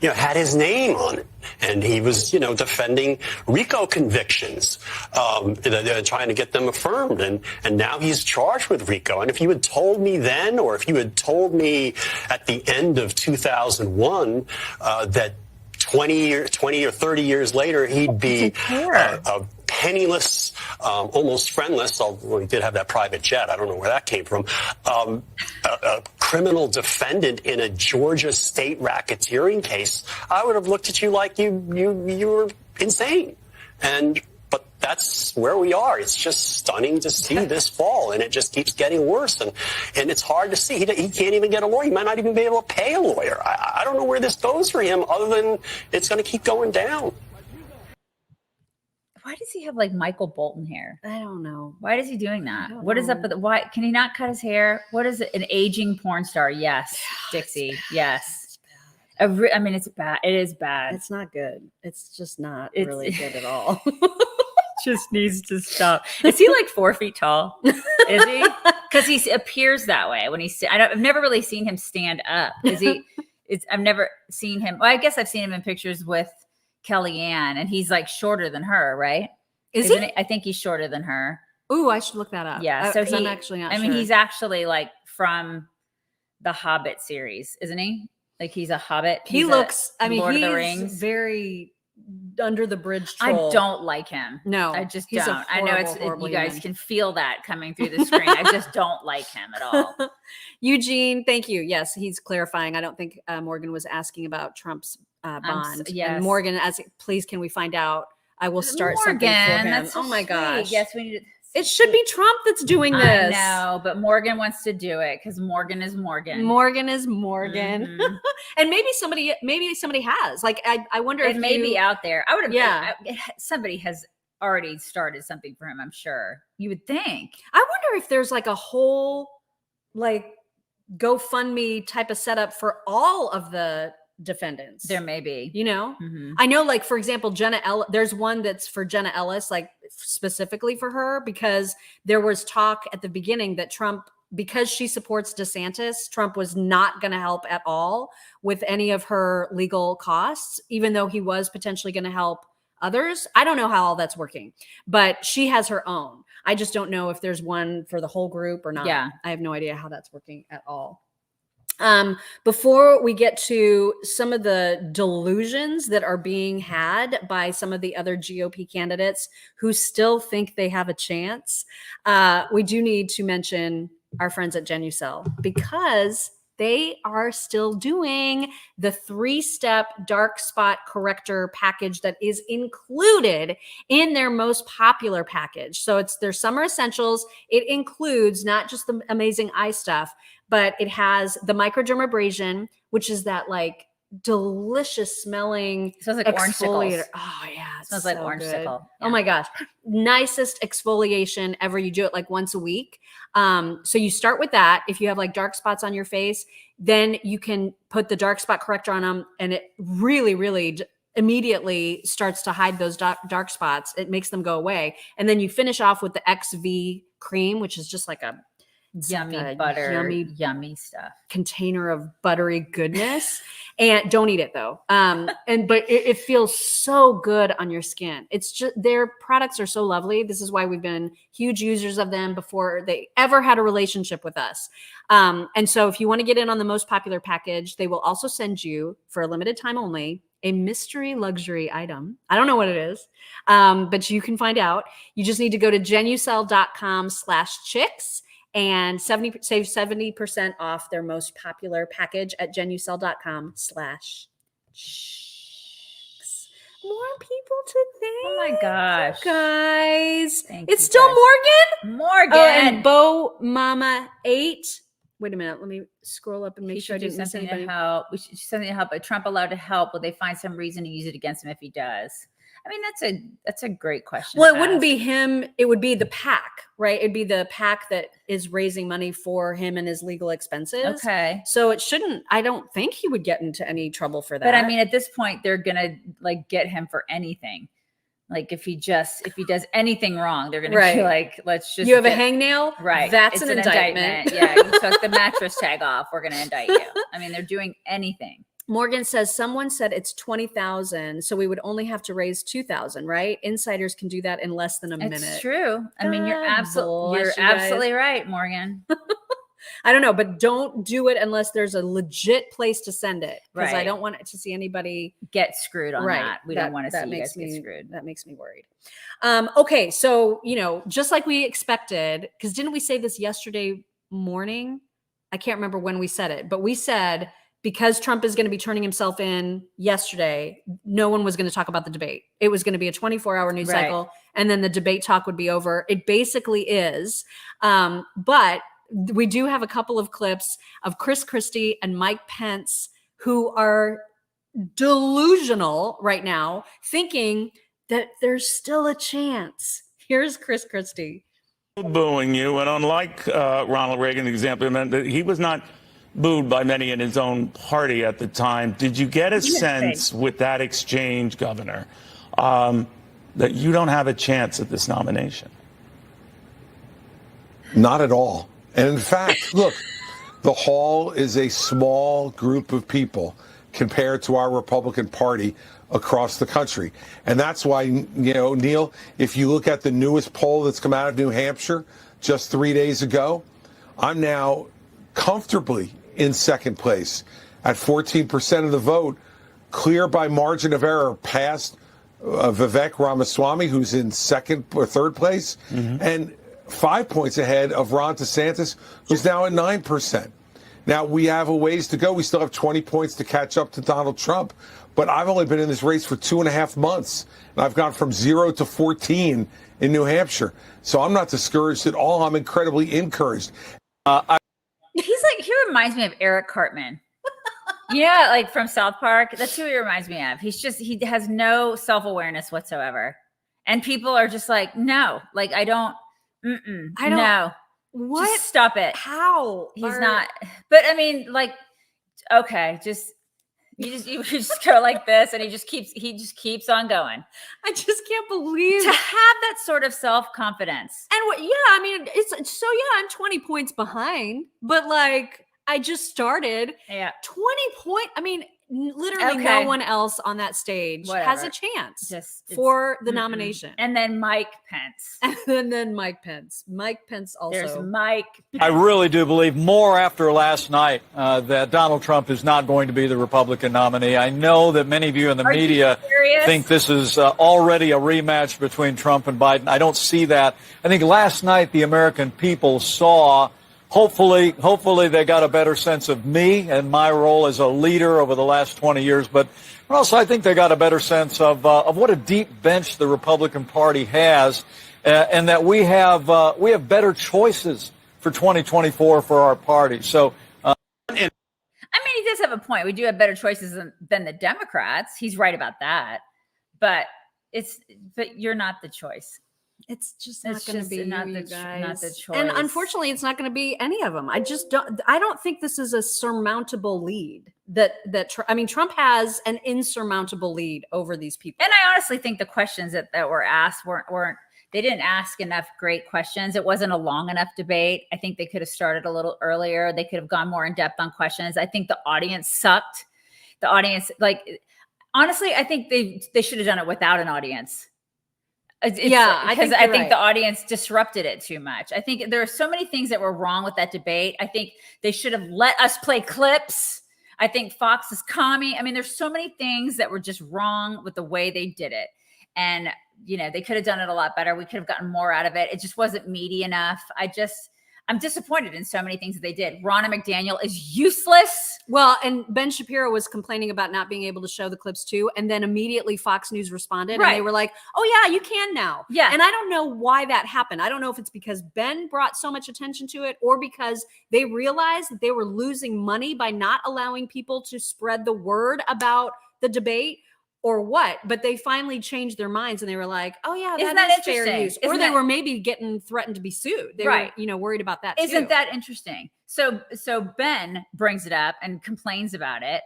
had his name on it. And he was, defending RICO convictions, trying to get them affirmed. And now he's charged with RICO. And if you had told me then, or if you had told me at the end of 2001 that 20 or 30 years later, he'd be a penniless, almost friendless, although he did have that private jet. I don't know where that came from. A criminal defendant in a Georgia state racketeering case. I would have looked at you like you were insane. But that's where we are. It's just stunning to see this fall, and it just keeps getting worse. And it's hard to see. He can't even get a lawyer. He might not even be able to pay a lawyer. I don't know where this goes for him other than it's going to keep going down.
Why does he have like Michael Bolton hair?
I don't know.
Why is he doing that? What is up with why can he not cut his hair? What is it? An aging porn star? Yes, Dixie. Yes. I mean, it's bad. It is bad.
It's not good. It's just not really good at all.
Just needs to stop. Is he like 4 feet tall? Is he? Because he appears that way when he's. I've never really seen him stand up. Is he? I've never seen him. Well, I guess I've seen him in pictures with Kellyanne, and he's like shorter than her, right?
Isn't he?
I think he's shorter than her.
Ooh, I should look that up.
Yeah, so
I'm actually not.
I mean, he's actually like from the Hobbit series, isn't he? Like he's a Hobbit.
He looks. I mean,
Lord
he's
of the Rings.
very under the bridge troll.
I don't like him.
No,
I just
he's
don't. I know you guys
human.
can feel that coming through the screen. I just don't like him at all.
Eugene, thank you. Yes, he's clarifying. I don't think Morgan was asking about Trump's bond.
Yes.
And Morgan, please, can we find out? I will start something for him.
That's so
oh my
sweet.
gosh.
Yes, we need to.
It should be Trump that's doing this.
I know, but Morgan wants to do it because Morgan is Morgan.
Morgan is Morgan.
Mhm.
And maybe somebody has. Like, I wonder if
It may be out there. I would have.
Yeah.
Somebody has already started something for him. I'm sure. You would think.
I wonder if there's like a whole like GoFundMe type of setup for all of the defendants.
There may be.
I know, like, for example, Jenna Ellis, there's one that's for Jenna Ellis, like specifically for her, because there was talk at the beginning that Trump, because she supports DeSantis, Trump was not going to help at all with any of her legal costs, even though he was potentially going to help others. I don't know how all that's working, but she has her own. I just don't know if there's one for the whole group or not.
Yeah.
I have no idea how that's working at all. Before we get to some of the delusions that are being had by some of the other GOP candidates who still think they have a chance, we do need to mention our friends at Genucel, because they are still doing the 3-step dark spot corrector package that is included in their most popular package. So it's their summer essentials. It includes not just the amazing eye stuff, but it has the microdermabrasion, which is that like delicious smelling
smells like orange
exfoliator.
sickles.
Oh yeah,
It smells like orange
good.
sickle.
Oh my gosh, nicest exfoliation ever. You do it like once a week. So you start with that. If you have like dark spots on your face, then you can put the dark spot corrector on them, and it really immediately starts to hide those dark spots. It makes them go away. And then you finish off with the XV cream, which is just like a
yummy butter, yummy stuff.
Container of buttery goodness. And don't eat it though. But it feels so good on your skin. It's just, their products are so lovely. This is why we've been huge users of them before they ever had a relationship with us. And so if you want to get in on the most popular package, they will also send you, for a limited time only, a mystery luxury item. I don't know what it is, but you can find out. You just need to go to genucel.com/chicks and save 70% off their most popular package at genucel.com/chicks. More people to thank.
Oh my gosh,
guys.
Thank
it's
you
still
guys.
Morgan. Oh, and Bo Mama 8. Wait a minute. Let me scroll up and make sure I didn't miss
something
anybody.
to help. We should do something to help. But Trump allowed to help? Will they find some reason to use it against him if he does? I mean, that's a great question.
Well, it wouldn't be him. It would be the PAC, right? It'd be the PAC that is raising money for him and his legal expenses.
Okay.
So it shouldn't, I don't think he would get into any trouble for that.
But I mean, at this point, they're going to like get him for anything. Like if he does anything wrong, they're going to be like, let's just.
You have a hangnail?
Right.
That's
it's
an indictment.
Yeah. You took the mattress tag off. We're going to indict you. I mean, they're doing anything.
Morgan says someone said it's 20,000, so we would only have to raise 2,000, right? Insiders can do that in less than a minute.
It's true. I mean, you're absolutely right, Morgan.
I don't know, but don't do it unless there's a legit place to send it, because
Right.
I don't want to see anybody
get screwed on that. We don't want to see you guys
get
screwed.
That makes me worried. Okay, so just like we expected, because didn't we say this yesterday morning? I can't remember when we said it, but we said, because Trump is going to be turning himself in yesterday, no one was going to talk about the debate. It was going to be a 24-hour news cycle, and then the debate talk would be over. It basically is. But we do have a couple of clips of Chris Christie and Mike Pence, who are delusional right now, thinking that there's still a chance. Here's Chris Christie.
Booing you, and unlike Ronald Reagan, the example, that he was not booed by many in his own party at the time. Did you get a sense with that exchange, Governor, that you don't have a chance at this nomination?
Not at all. And in fact, look, the Hall is a small group of people compared to our Republican Party across the country. And that's why, Neil, if you look at the newest poll that's come out of New Hampshire just 3 days ago, I'm now comfortably in second place at 14% of the vote, clear by margin of error past Vivek Ramaswamy, who's in second or third place, and 5 points ahead of Ron DeSantis, who's now at 9%. Now, we have a ways to go. We still have 20 points to catch up to Donald Trump, but I've only been in this race for 2.5 months, and I've gone from 0 to 14 in New Hampshire. So I'm not discouraged at all. I'm incredibly encouraged.
He reminds me of Eric Cartman. Yeah, like from South Park. That's who he reminds me of. He has no self-awareness whatsoever. And people are just like, no, like I don't know.
What?
Just stop it.
How?
He's not. But I mean, like, okay, you just go like this, and he just keeps on going.
I just can't believe
to have that sort of self-confidence.
And I mean, I'm 20 points behind, but like I just started.
Yeah.
20 point. I mean, literally no one else on that stage has a chance for the nomination.
And then Mike Pence.
And then Mike Pence. Mike Pence also.
There's Mike Pence.
I really do believe more after last night that Donald Trump is not going to be the Republican nominee. I know that many of you in the media think this is already a rematch between Trump and Biden. I don't see that. I think last night the American people saw, hopefully they got a better sense of me and my role as a leader over the last 20 years. But also I think they got a better sense of what a deep bench the Republican Party has, and that we have better choices for 2024 for our party. So.
I mean, he does have a point. We do have better choices than the Democrats. He's right about that. But you're not the choice.
It's just not going to be
not
you
the
guys.
Not the choice.
And unfortunately, it's not going to be any of them. I don't think this is a surmountable lead. Trump has an insurmountable lead over these people.
And I honestly think the questions that were asked weren't. They didn't ask enough great questions. It wasn't a long enough debate. I think they could have started a little earlier. They could have gone more in depth on questions. I think the audience sucked. The audience, honestly, I think they should have done it without an audience. I think the audience disrupted it too much. I think there are so many things that were wrong with that debate. I think they should have let us play clips. I think Fox is commie. I mean, there's so many things that were just wrong with the way they did it. And, they could have done it a lot better. We could have gotten more out of it. It just wasn't meaty enough. I'm disappointed in so many things that they did. Ronna McDaniel is useless.
Well, and Ben Shapiro was complaining about not being able to show the clips too. And then immediately Fox News responded and they were like, oh yeah, you can now.
Yeah.
And I don't know why that happened. I don't know if it's because Ben brought so much attention to it or because they realized that they were losing money by not allowing people to spread the word about the debate. Or what, but they finally changed their minds and they were like, "Oh yeah, that is fair use." Or they were maybe getting threatened to be sued. They were, worried about that.
Isn't that interesting? So Ben brings it up and complains about it.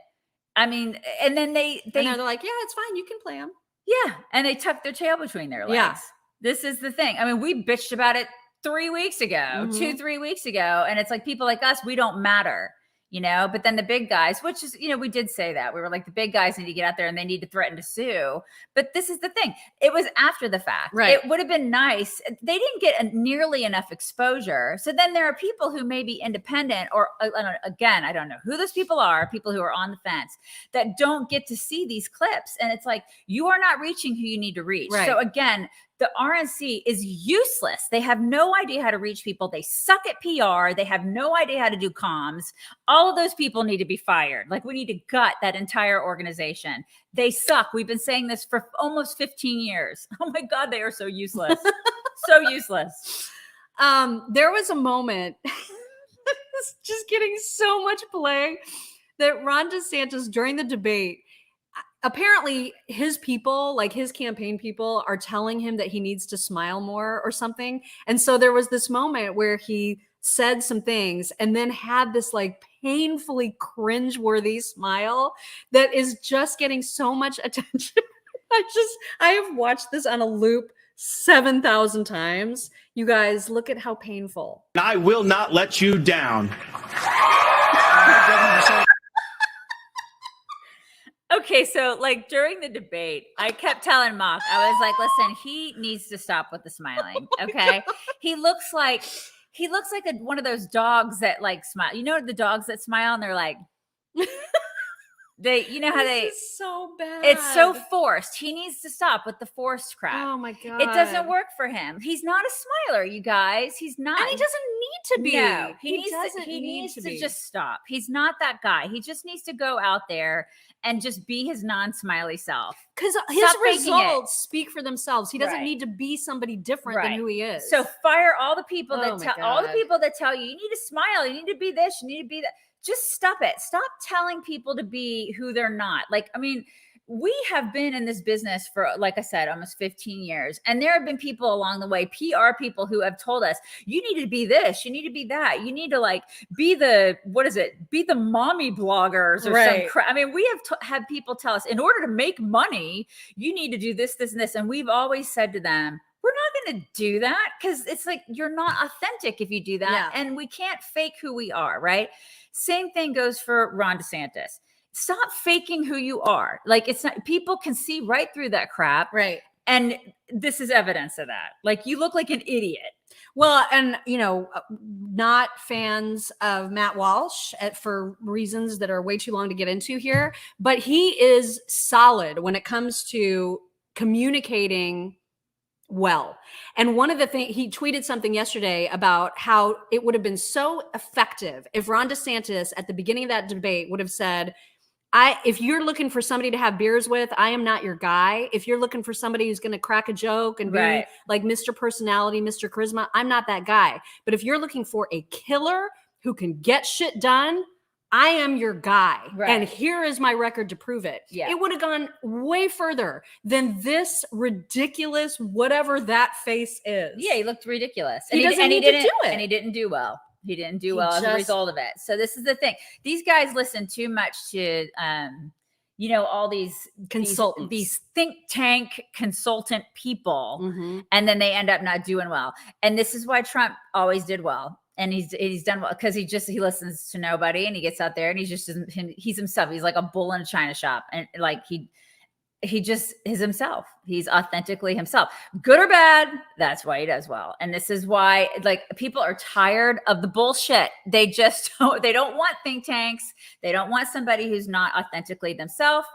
I mean, and then they're
like, "Yeah, it's fine. You can play them."
Yeah, and they tuck their tail between their legs.
Yeah.
This is the thing. I mean, we bitched about it 3 weeks ago, 2-3 weeks ago, and it's like people like us, we don't matter. But then the big guys, which is, we did say that. We were like, the big guys need to get out there and they need to threaten to sue. But this is the thing. It was after the fact.
Right.
It would have been nice. They didn't get nearly enough exposure. So then there are people who may be independent or, again, I don't know who those people are, people who are on the fence that don't get to see these clips. And it's like, you are not reaching who you need to reach.
Right.
So again, the RNC is useless. They have no idea how to reach people. They suck at PR. They have no idea how to do comms. All of those people need to be fired. We need to gut that entire organization. They suck. We've been saying this for almost 15 years. Oh my God, they are so useless. So useless.
There was a moment, it's just getting so much play, that Ron DeSantis during the debate, apparently his people, his campaign people, are telling him that he needs to smile more or something. And so there was this moment where he said some things and then had this painfully cringeworthy smile that is just getting so much attention. I have watched this on a loop 7,000 times. You guys, look at how painful.
I will not let you down.
Okay, so during the debate, I kept telling Mock, I was like, listen, he needs to stop with the smiling. Okay. He looks like one of those dogs that smile. The dogs that smile and they're like, this
is so bad.
It's so forced. He needs to stop with the forced crap.
Oh my God.
It doesn't work for him. He's not a smiler, you guys. He's not.
And he doesn't need to be.
No, he needs to
be.
just stop. He's not that guy. He just needs to go out there and just be his non-smiley self.
Because his results speak for themselves. He doesn't need to be somebody different than who he is.
So fire all the people that tell you need to smile, you need to be this, you need to be that. Just stop it. Stop telling people to be who they're not. We have been in this business for, like I said, almost 15 years. And there have been people along the way, PR people, who have told us, you need to be this, you need to be that. You need to be the mommy bloggers or some crap. I mean, we have had people tell us, in order to make money, you need to do this, this, and this. And we've always said to them, we're not going to do that, because it's you're not authentic if you do that. Yeah. And we can't fake who we are, right? Same thing goes for Ron DeSantis. stop faking who you are. Like, it's not, people can see right through that crap.
Right.
And this is evidence of that. Like, you look like an idiot.
Well, and not fans of Matt Walsh for reasons that are way too long to get into here, but he is solid when it comes to communicating well. And one of the things, he tweeted something yesterday about how it would have been so effective if Ron DeSantis at the beginning of that debate would have said, if you're looking for somebody to have beers with, I am not your guy. If you're looking for somebody who's going to crack a joke and be like Mr. Personality, Mr. Charisma, I'm not that guy. But if you're looking for a killer who can get shit done, I am your guy. Right. And here is my record to prove it. Yeah. It would have gone way further than this ridiculous whatever that face is.
Yeah, he looked ridiculous.
He doesn't need to do it.
And he didn't do well. He didn't do well as a result of it. So this is the thing. These guys listen too much to, all these consultants, these think tank consultant people, and then they end up not doing well. And this is why Trump always did well. And he's done well because he listens to nobody, and he gets out there and he's himself. He's like a bull in a china shop, and like he just is himself. He's authentically himself, good or bad. That's why he does well. And this is why, like, people are tired of the bullshit. They don't want think tanks. They don't want somebody who's not authentically themselves.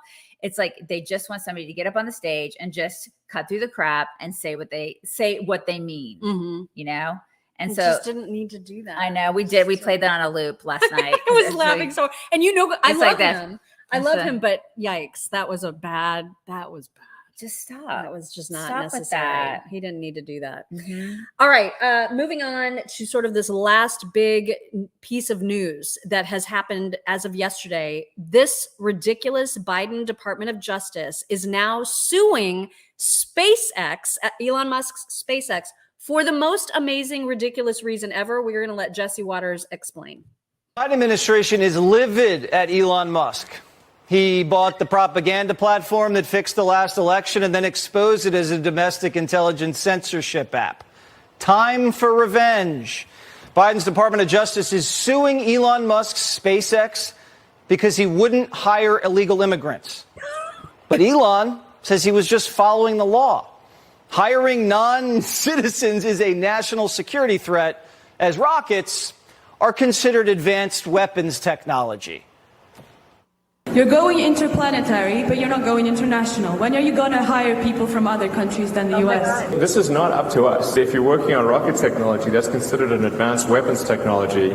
It's like, they just want somebody to get up on the stage and just cut through the crap and say what they mean, And
we
so
just didn't need to do that.
I know we did. We played that on a loop last night.
I was laughing so, and I love him. I love him, but yikes, that was bad.
Just stop.
That was just not
Stop
necessary.
with that.
He didn't need to do that. All right. Moving on to sort of this last big piece of news that has happened as of yesterday. This ridiculous Biden Department of Justice is now suing SpaceX, Elon Musk's SpaceX, for the most amazing, ridiculous reason ever. We're going to let Jesse Waters explain.
Biden administration is livid at Elon Musk. He bought the propaganda platform that fixed the last election and then exposed it as a domestic intelligence censorship app. Time for revenge. Biden's Department of Justice is suing Elon Musk's SpaceX because he wouldn't hire illegal immigrants. But Elon says he was just following the law. Hiring non-citizens is a national security threat, as rockets are considered advanced weapons technology.
You're going interplanetary, but you're not going international. When are you going to hire people from other countries than the US?
This is not up to us. If you're working on rocket technology, that's considered an advanced weapons technology.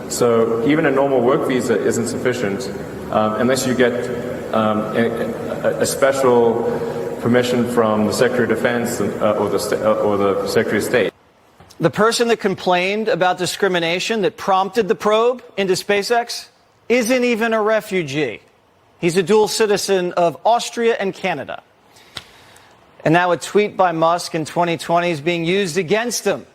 So even a normal work visa isn't sufficient unless you get a special permission from the Secretary of Defense or the Secretary of State.
The person that complained about discrimination that prompted the probe into SpaceX isn't even a refugee. He's a dual citizen of Austria and Canada. And now a tweet by Musk in 2020 is being used against him,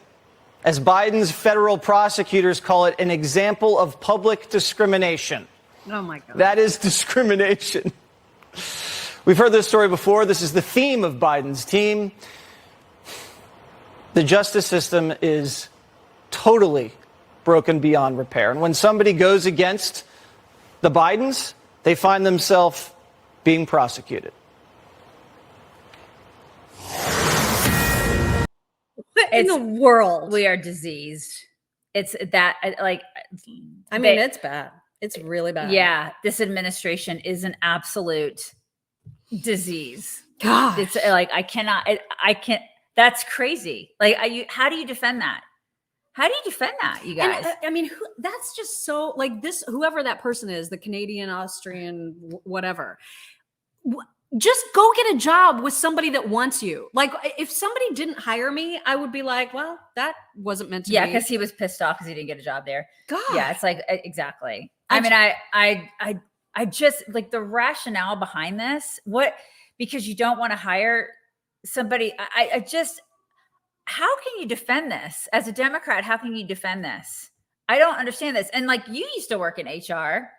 as Biden's federal prosecutors call it an example of public discrimination.
Oh, my God.
That is discrimination. We've heard this story before. This is the theme of Biden's team. The justice system is totally broken beyond repair. And when somebody goes against the Bidens, they find themselves being prosecuted.
What in the world?
We are diseased. It's that, like,
it's bad. It's really bad.
Yeah. This administration is an absolute disease.
God,
it's like, I can't, that's crazy. Like, how do you defend that? How do you defend that, you guys?
And, that's just so, like, this, whoever that person is, the Canadian, Austrian, whatever, just go get a job with somebody that wants you. Like, if somebody didn't hire me, I would be like, well, that wasn't meant to be.
Yeah, because he was pissed off because he didn't get a job there.
God.
Yeah, it's like, exactly. I just, like, the rationale behind this, because you don't want to hire somebody, how can you defend this as a Democrat? How can you defend this? I don't understand this. And, like, you used to work in HR.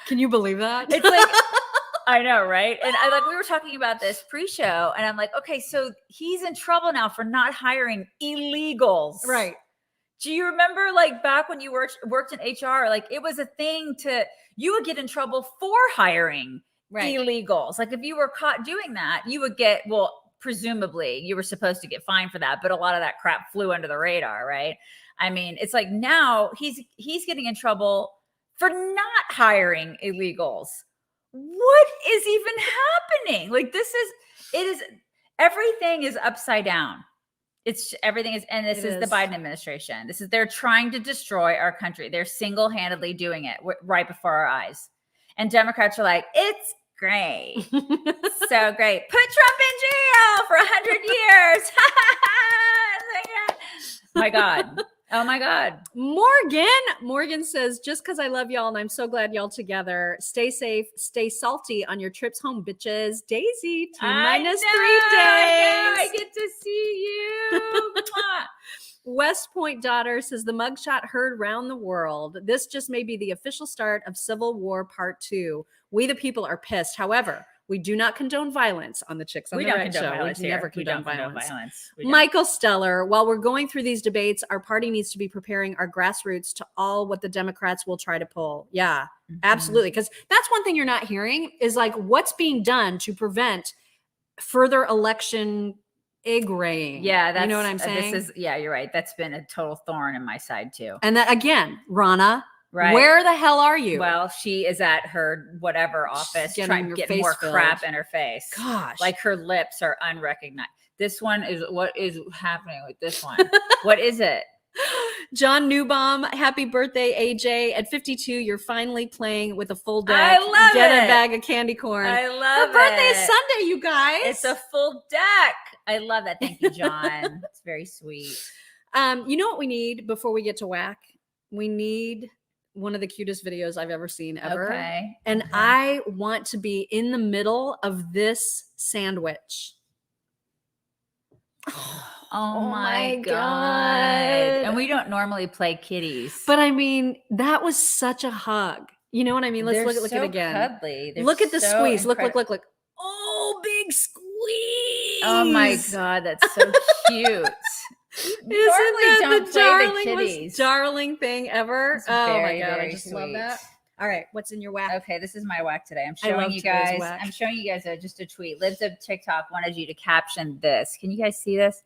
Can you believe that?
It's like, I know, right? And we were talking about this pre-show, and I'm like, okay, so he's in trouble now for not hiring illegals.
Right.
Do you remember like back when you worked in HR, like it was a thing you would get in trouble for hiring illegals. Like if you were caught doing that, you would get, presumably you were supposed to get fined for that, but a lot of that crap flew under the radar, right? I mean, it's like now he's getting in trouble for not hiring illegals. What is even happening? Like everything is upside down. Everything is, and this is the Biden administration. They're trying to destroy our country. They're single-handedly doing it right before our eyes. And Democrats are like, it's great. So great. Put Trump in jail for 100 years. My God. Oh my God.
Morgan says, just because I love y'all and I'm so glad y'all together. Stay safe, stay salty on your trips home, bitches. Daisy, T-minus 3 days.
I get to see you.
West Point daughter says the mugshot heard round the world. This just may be the official start of Civil War Part 2. We the people are pissed. However, we do not condone violence on the Chicks on the Red Show. We never condone violence. Michael Steller, while we're going through these debates, our party needs to be preparing our grassroots to all what the Democrats will try to pull. Yeah, absolutely. Because that's one thing you're not hearing is like what's being done to prevent further election egg raying.
Yeah,
you know what I'm saying?
You're right. That's been a total thorn in my side too.
And that again, Rana, where the hell are you?
Well, she is at her whatever office trying to get more crap in her face.
Gosh.
Like her lips are unrecognized. This one is what is happening with this one? What is it?
John Newbaum, happy birthday, AJ. At 52, you're finally playing with a full deck.
I love
Get
it.
a bag of candy corn.
I love
Her birthday
it.
is Sunday, you guys.
It's a full deck. I love that. Thank you, John. It's very sweet.
You know what we need before we get to whack? We need one of the cutest videos I've ever seen ever.
Okay.
And I want to be in the middle of this sandwich.
Oh my God. And we don't normally play kitties.
But I mean, that was such a hug. You know what I mean? Let's look at it again.
Cuddly.
Look at the squeeze. Look. Oh, big squeeze.
Oh my God, that's so cute.
Isn't that
don't
the
play
darling,
the kitties.
darling thing ever?
It's
Oh
very,
my God, I
very
just
sweet.
love that. All right, what's in your whack?
Okay, this is my whack today. I'm
I love
showing you
today's
guys.
whack.
I'm showing you guys just a tweet. Libs of TikTok wanted you to caption this. Can you guys see this?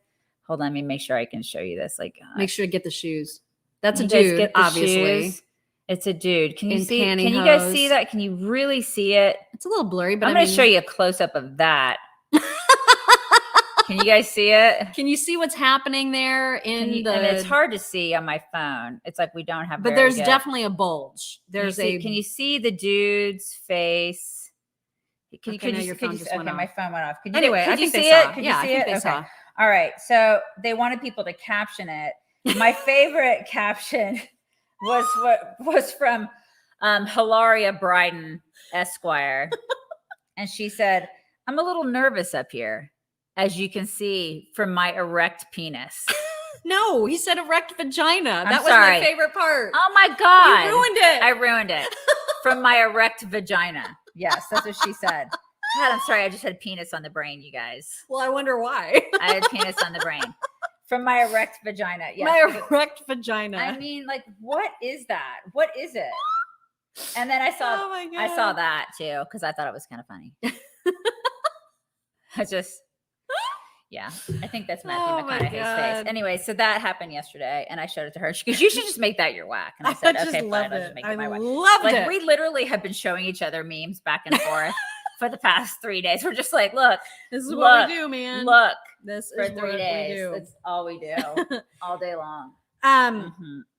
Hold on, let me make sure I can show you this. Like,
Make sure to get the shoes. That's a
you guys
dude,
get the
obviously.
shoes? It's a dude. Can you
In
see? Can
pantyhose.
you guys see that? Can you really see it?
It's a little blurry, but
I'm going to show you a close up of that. Can you guys see it?
Can you see what's happening there and
it's hard to see on my phone. It's like we don't have.
But
very
there's
good-
definitely a bulge.
Can you see the dude's face? Can
Okay, now your phone just went
my
off.
phone went off. Could
Anyway,
could
I
you
think
see
they
it?
saw.
Could
Yeah,
you
I
see
think
it?
they
Okay.
saw.
All right. So they wanted people to caption it. My favorite caption was from Hilaria Bryden, Esquire. And she said, I'm a little nervous up here, as you can see from my erect penis.
No, he said erect vagina.
I'm
That was
sorry.
my favorite part.
Oh my God.
You ruined it.
I ruined it. From my erect vagina. Yes, that's what she said. God, I'm sorry. I just had penis on the brain, you guys.
Well, I wonder why.
I had penis on the brain. From my erect vagina. Yes.
My erect vagina.
I mean, like, what is that? What is it? And then I saw
Oh my God.
I saw that too, because I thought it was kind of funny. I think that's Matthew
Oh my
McConaughey's face.
God.
Anyway, so that happened yesterday, and I showed it to her. She goes, "You should just make that your whack." And I said,
just
"Okay, fine,
loved
I'll
it.
just make
I
it my whack."
loved
Like
it.
we literally have been showing each other memes back and forth for the past 3 days. We're just like, "Look,
This is
look,
what we do, man.
Look,
This
for
is
3
what
days.
we do.
That's all we do, all day long."
I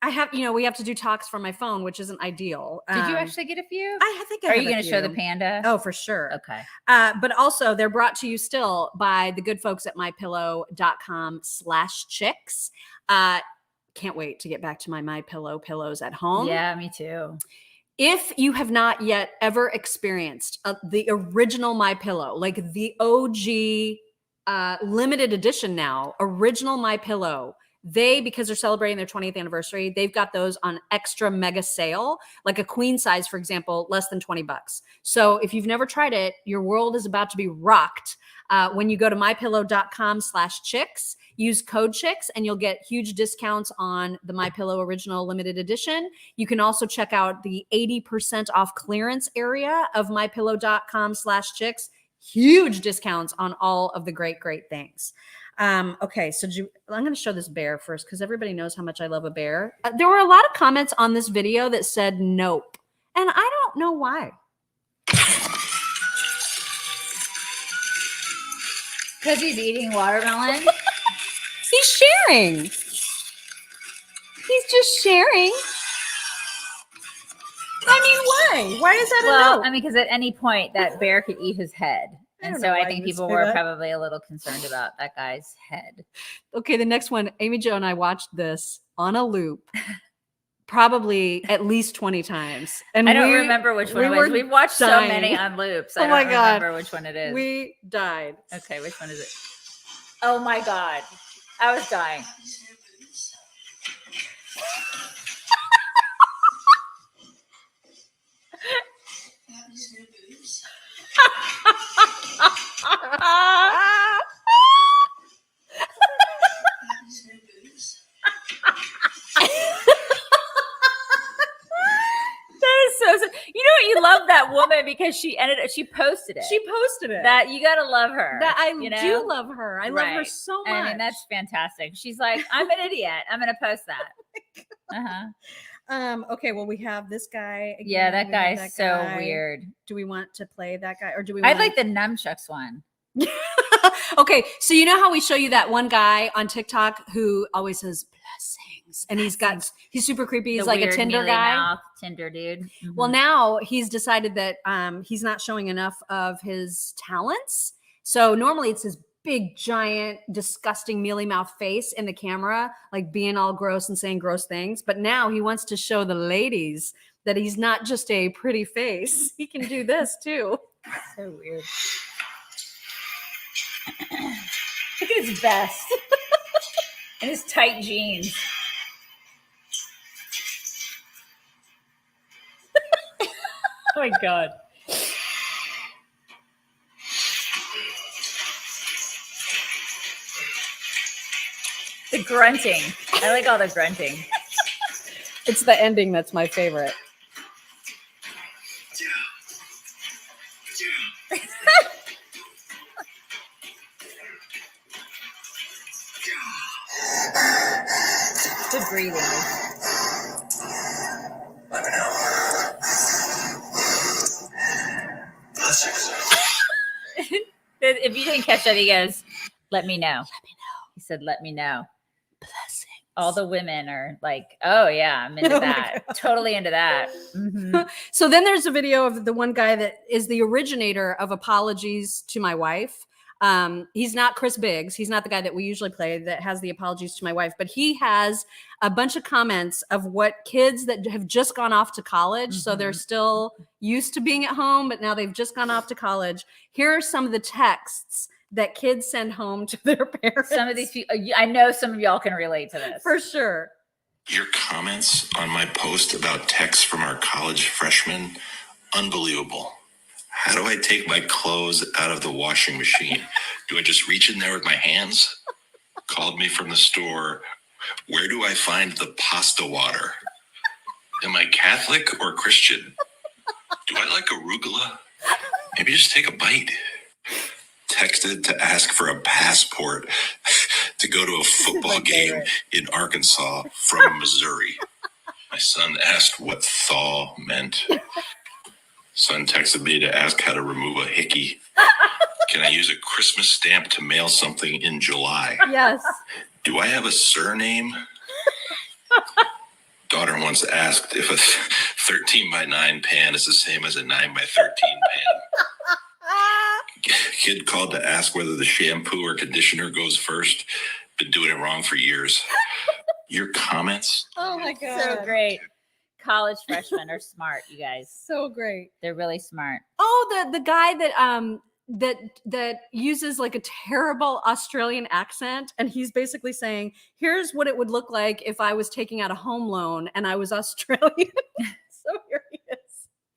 have, we have to do talks from my phone, which isn't ideal.
Did you actually get a few?
I think I
Are
have
you
a
going to show the
few.
panda?
Oh, for sure.
Okay.
But also they're brought to you still by the good folks at mypillow.com/chicks. Can't wait to get back to my MyPillow pillows at home.
Yeah, me too.
If you have not yet ever experienced the original MyPillow, like the OG limited edition now, original MyPillow, because they're celebrating their 20th anniversary, they've got those on extra mega sale, like a queen size, for example, less than $20. So if you've never tried it, your world is about to be rocked. When you go to mypillow.com/chicks, use code chicks and you'll get huge discounts on the MyPillow Original Limited Edition. You can also check out the 80% off clearance area of mypillow.com/chicks. Huge discounts on all of the great things. Okay, so I'm going to show this bear first because everybody knows how much I love a bear. There were a lot of comments on this video that said nope, and I don't know why.
Because he's eating watermelon.
He's sharing. He's just sharing. I mean, why? Why is that a no?
I mean, because at any point that bear could eat his head. And so I think people were probably a little concerned about that guy's head.
Okay, the next one, Amy Jo and I watched this on a loop probably at least 20 times. And
I don't remember which one it was. We've watched so many on loops. I don't remember which one it is.
We died.
Okay, which one is it? Oh my God. I was dying. You know what? You love that woman because she posted it.
She posted it.
That you gotta love her.
That I do love her. I love her so much.
I mean, that's fantastic. She's like, I'm an idiot. I'm gonna post that.
Okay, well, we have this guy again.
Yeah, that guy's so weird.
Do we want to play that guy, or do we?
I'd like the nunchucks one.
Okay, so you know how we show you that one guy on TikTok who always says blessings, and he's super creepy. He's like a Tinder guy,
mouth, Tinder dude. Mm-hmm.
Well, now he's decided that he's not showing enough of his talents. So normally it's his big, giant, disgusting, mealy mouth face in the camera, like being all gross and saying gross things. But now he wants to show the ladies that he's not just a pretty face. He can do this too.
So weird. Look at his vest and his tight jeans. Oh my God. The grunting. I like all the grunting.
It's the ending that's my favorite.
The breathing.
Let me know. Blessings.
If you didn't catch that, he goes, let me know. Let me know. He said, let me know.
Blessings.
All the women are like, oh yeah, I'm into that. Totally into that. Mm-hmm.
So then there's a video of the one guy that is the originator of Apologies to My Wife. He's not Chris Biggs. He's not the guy that we usually play that has the Apologies to My Wife, but he has a bunch of comments of what kids that have just gone off to college. Mm-hmm. So they're still used to being at home, but now they've just gone off to college. Here are some of the texts that kids send home to their parents.
Some of these people, I know some of y'all can relate to this.
For sure.
Your comments on my post about texts from our college freshmen, unbelievable. How do I take my clothes out of the washing machine? Do I just reach in there with my hands? Called me from the store. Where do I find the pasta water? Am I Catholic or Christian? Do I like arugula? Maybe just take a bite. Texted to ask for a passport to go to a football game in Arkansas from Missouri. My son asked what thaw meant. Son texted me to ask how to remove a hickey. Can I use a Christmas stamp to mail something in July?
Yes.
Do I have a surname? Daughter once asked if a 13 by 9 pan is the same as a 9 by 13 pan. Kid called to ask whether the shampoo or conditioner goes first. Been doing it wrong for years. Your comments?
Oh my God.
So great. College freshmen are smart, you guys.
So great.
They're really smart.
Oh, the guy that that uses like a terrible Australian accent, and he's basically saying, "Here's what it would look like if I was taking out a home loan and I was Australian." So here he is.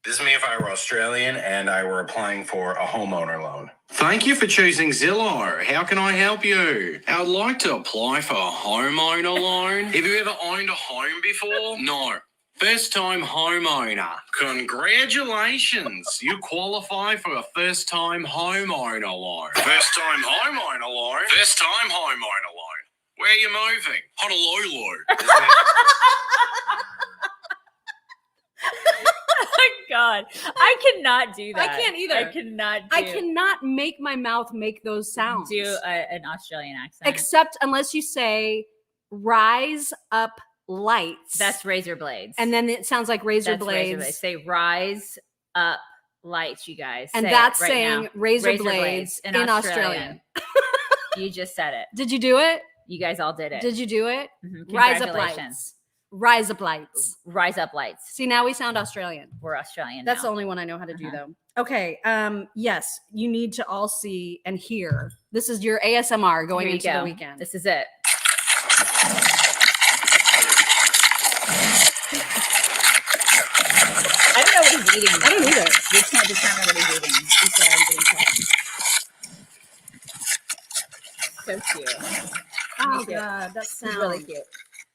This is me if I were Australian and I were applying for a homeowner loan. Thank you for choosing Zillow. How can I help you? I would like to apply for a homeowner loan. Have you ever owned a home before? No. First-time homeowner. Congratulations. You qualify for a first-time homeowner loan. First-time homeowner loan? First-time homeowner loan. Where are you moving? Honolulu.
Oh my God. I cannot do that.
I can't either.
I
I cannot make my mouth make those sounds.
do an Australian accent.
Except unless you say rise up lights.
That's razor blades.
And then it sounds like razor
That's
blades.
Say rise up lights, you guys.
And
Say
that's
it right
saying
now.
razor blades in Australian.
You just said it.
Did you do it?
You guys all did it.
Did you do it?
Mhm.
Rise up
Congratulations.
lights. Rise up lights.
Rise up lights.
See, now we sound Australian.
We're Australian.
That's the
now.
only one I know how to do, though. Okay. Yes, you need to all see and hear. This is your ASMR going
Here you
into
go.
the weekend.
This is it. I don't know what he's eating.
I don't either.
We can't determine what he's eating. I'm sorry, I'm getting tired. So cute.
Oh
Cute.
God, that sound.
He's really cute.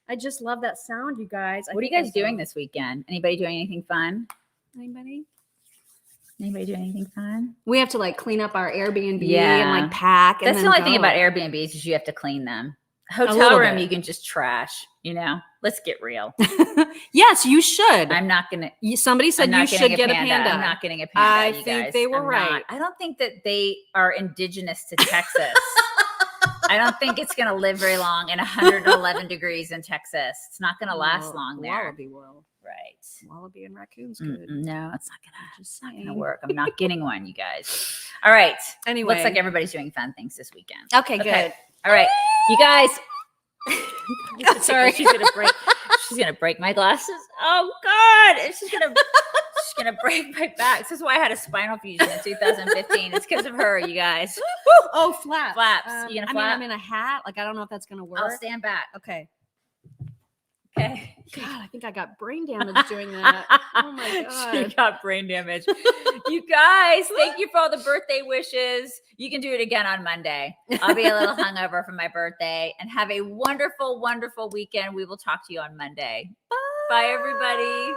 I just love that sound, you guys.
What are you guys doing this weekend? Anybody doing anything fun?
Anybody?
Anybody doing anything fun?
We have to like clean up our Airbnb
Yeah.
and like pack.
That's
and
the
then
only thing
go.
about Airbnbs is you have to clean them. Hotel
little
room,
bit.
you can just trash. You know, let's get real.
Yes, you should.
I'm not gonna.
Somebody said
I'm
you
not getting
should get a panda.
I'm not getting a panda.
I
you
think
guys.
they were
I'm
right.
not. I don't think that they are indigenous to Texas. I don't think it's going to live very long in 111 degrees in Texas. It's not going to last long there.
Wallaby will.
Right.
Wallaby and raccoons good.
No, it's not gonna work. I'm not getting one, you guys. All right.
Anyway.
Looks like everybody's doing fun things this weekend.
Okay, good.
All right. You guys.
Sorry.
She's gonna break my glasses. Oh God. And she's gonna break my back. This is why I had a spinal fusion in 2015. It's because of her, you guys.
Oh, flaps.
Flaps. You gonna
I mean,
flap?
I'm in a hat. Like, I don't know if that's gonna work.
I'll stand back.
Okay.
Okay.
God, I think I got brain damage doing that. Oh my God.
She got brain damage. You guys, thank you for all the birthday wishes. You can do it again on Monday. I'll be a little hungover for my birthday, and have a wonderful, wonderful weekend. We will talk to you on Monday. Bye everybody.